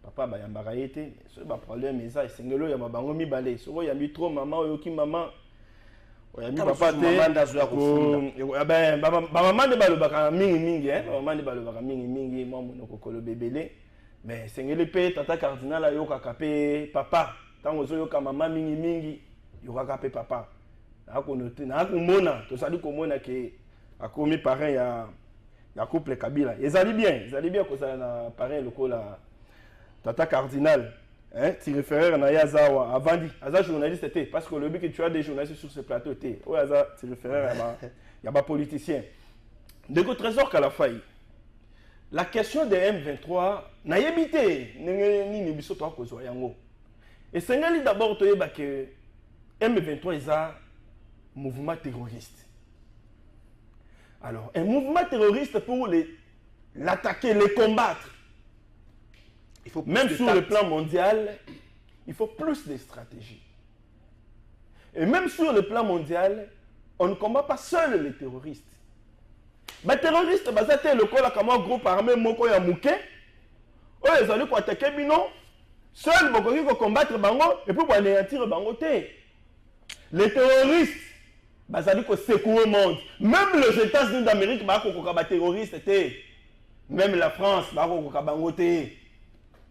papa ba ya mbaraete, so ba problème eza esengelo ya bango mibale, so ya mi trop maman oyoki maman, oya mi papa te maman zo ya kofunda. Ben ba maman de balobaka mingi ba maman de balobaka mingi mo monoko kolo bebele, mais sengeli pe tata cardinal ayoka kapé papa, tango zo yoka maman mingi yoka kapé papa. To sali komona ke akomi parrain ya couple Kabila. Ils allaient bien que ça na parrain lokola tata cardinal, hein, Thierry Ferrer na yazawa avandi. Aza journaliste était parce que le but que tu as des journalistes sur ce plateau était. Ouais, aza Thierry Ferrer il y a pas politicien. De ko trésor kala faille. La question de M23 na yebité ni biso to akozwa yango. Et sengali d'abord to yeba que M23 isa mouvement terroriste. Alors, un mouvement terroriste pour l'attaquer, les combattre, il faut même sur le plan mondial, il faut plus de stratégie. Et même sur le plan mondial, on ne combat pas seul les terroristes. Les terroristes, c'est le groupe armé Moko ya Mouké. Ils ont attaquer Bino. Seul ils vont combattre Bango et puis anéantir Bango. Les terroristes, bazali ko secouer le monde. Même les États-Unis d'Amérique, ba ko ba terroriste té. Même la France, ba ko bango té.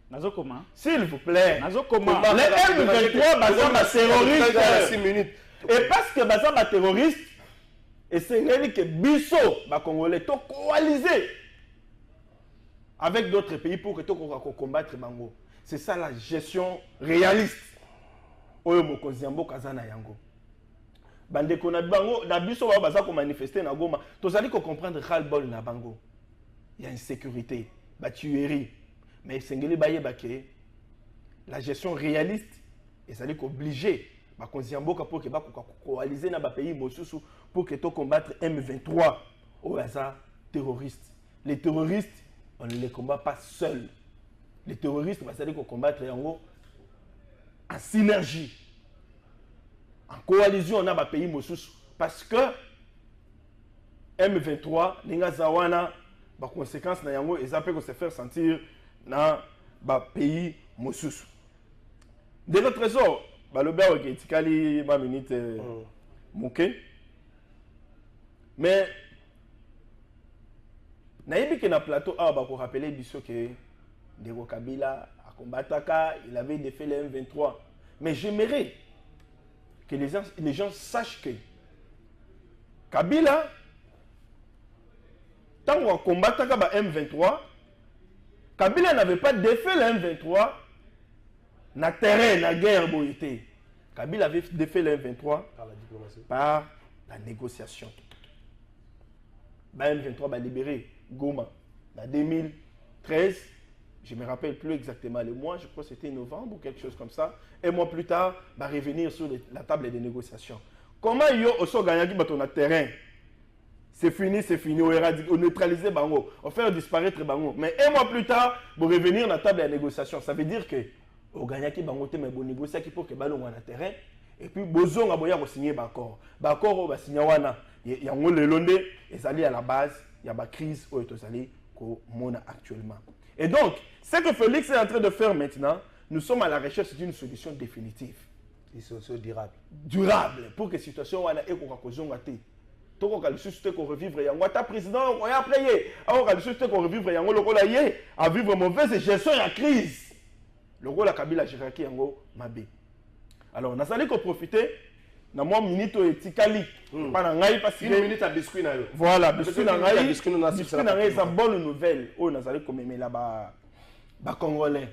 Nazo comment? S'il vous plaît. Nazo comment? Les M23 bazali terroriste. Et parce que bazali terroriste, et c'est que biso ba Congolais to coaliser avec d'autres pays pour que to combattre bango. C'est ça la gestion réaliste. Oyo mokonzi mboka zana yango. Bandeko na bango na biso ba baza ko manifester na Goma, tozali ko comprendre ras-le-bol na bango. Il y a une sécurité, ba tuerie. Mais sengeli baye baké la gestion réaliste et ça dit qu'obligé ba konzi mboka pour que ba ko coaliser na ba pays mosusu pour que to combattre M23 au hasard terroristes. Les terroristes, on ne les combat pas seuls. Les terroristes, ça dit qu'on combattre yango en synergie. En coalition, on a des pays mosusu. Parce que M23, les Zawana, les conséquences, ils peuvent se faire sentir dans les pays mosusu. De notre trésor, le béo qui est tikali ma minute mouké. Mais naïbi que na plateau a ba ko rappeler biso que Ndeko Kabila a combattu, il avait défait le M23. Mais j'aimerais que les gens sachent que Kabila, tant qu'on combattu le M23, Kabila n'avait pas défait le M23 na terrain, na guerre. Kabila avait défait le M23 par la négociation. Le M23 va libérer Goma en 2000. 13, je ne me rappelle plus exactement le mois, je crois que c'était novembre ou quelque chose comme ça. Un mois plus tard, va revenir sur la table des négociations. Comment yo oso gagner qui ton terrain? C'est fini, on neutralise bango, on fait disparaître bango. Mais un mois plus tard, vous revenir dans la table des négociations. Ça veut dire que on gagne qui bango mais bon négocier qui pour que ballon na terrain et puis besoin à boya signer d'accord. D'accord on va signer wana. Il y a le londe et aller à la base, il y a la crise où est allé ko mona actuellement. Et donc, ce que Félix est en train de faire maintenant, nous sommes à la recherche d'une solution définitive. Une solution durable. Durable pour que la situation wana et ko kozonga te. Toko ka lisuste ko revivre yango ta président on a payé. Alors ka lisuste ko revivre yango lokola ye à vivre mauvaise gestion ya crise. Lokola Kabila Jiraki yango mabe. Alors on a sali ko profiter na moi minute etikali pas na ngai parce que une minute à biscuit na yo. Voilà, biscuit na ngai. Biscuit na ngai c'est une bonne nouvelle. On a sali ko memela ba congolais.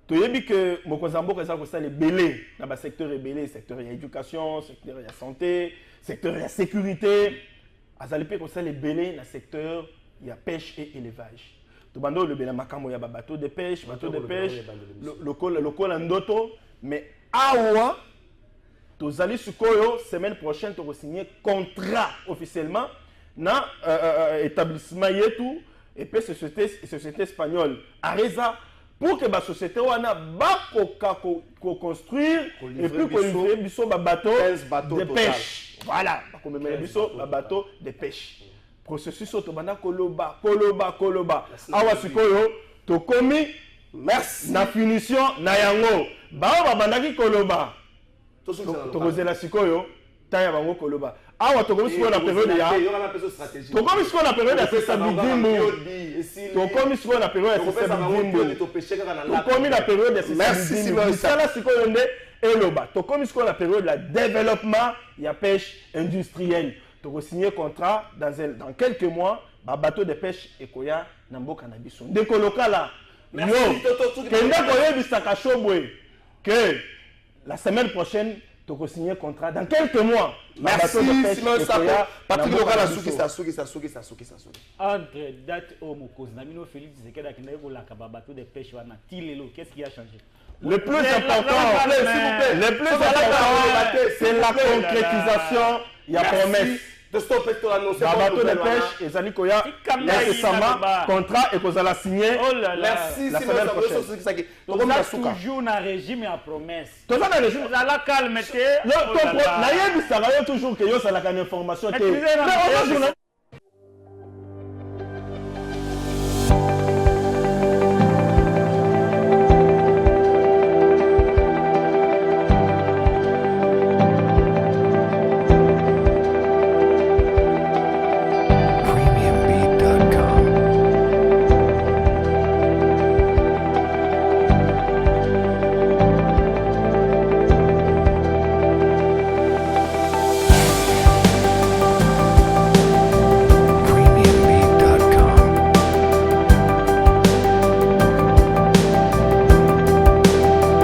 Toyebi que mokozambo ko ça les belé dans ba secteur belé, secteur de l'éducation, secteur de la santé, secteur de la sécurité. Azali pe ko ça les belé dans secteur il y a pêche et élevage. To bando le belé makambo ya ba bateau de pêche, le col ndoto mais awa tozali sukoyo semaine prochaine to signer contrat officiellement na établissement yetu et puis société espagnole Areza pour que la société wana construire et puis qu'on livre biso ba bateau de pêche. Voilà, qu'on met biso ba bateau de pêche. Processus to banda koloba. Awa sikoyo to komi merci na finition na yango. Ba bandaki koloba. To kozela sikoyo tanya bango koloba. Awa to komi sikoyo na période ya. To komi sikoyo na période ya Sesabidimbo. To komi sikoyo na période ya Sesabidimbo. To komi na période ya Sesabidimbo. Merci sala sikoyo nde eloba. To komi sikoyo na période de développement ya pêche industrielle. To ko signer contrat dans quelques mois ba bateau de pêche ekoya na mboka na biso. Ndeko lokala. Yo kende koyebisaka shobwe que la semaine prochaine tu vas signer contrat dans quelques mois. Merci Simon Sako. Patrick Lokala suki sa. Entre date au Mokoz, Namino Félix Zekeda qui n'a pas la bateau de pêche wana tilelo, qu'est-ce qui a changé? Le plus important, c'est la concrétisation. Il y a promesse. De stopper ton annonce. Bateau de pêche et Zali Koya, récemment, contrat et qu'on a signé. Merci la semaine prochaine. On a toujours un régime et une promesse. Tu as un régime. La calme. Toujours que yo ça la information.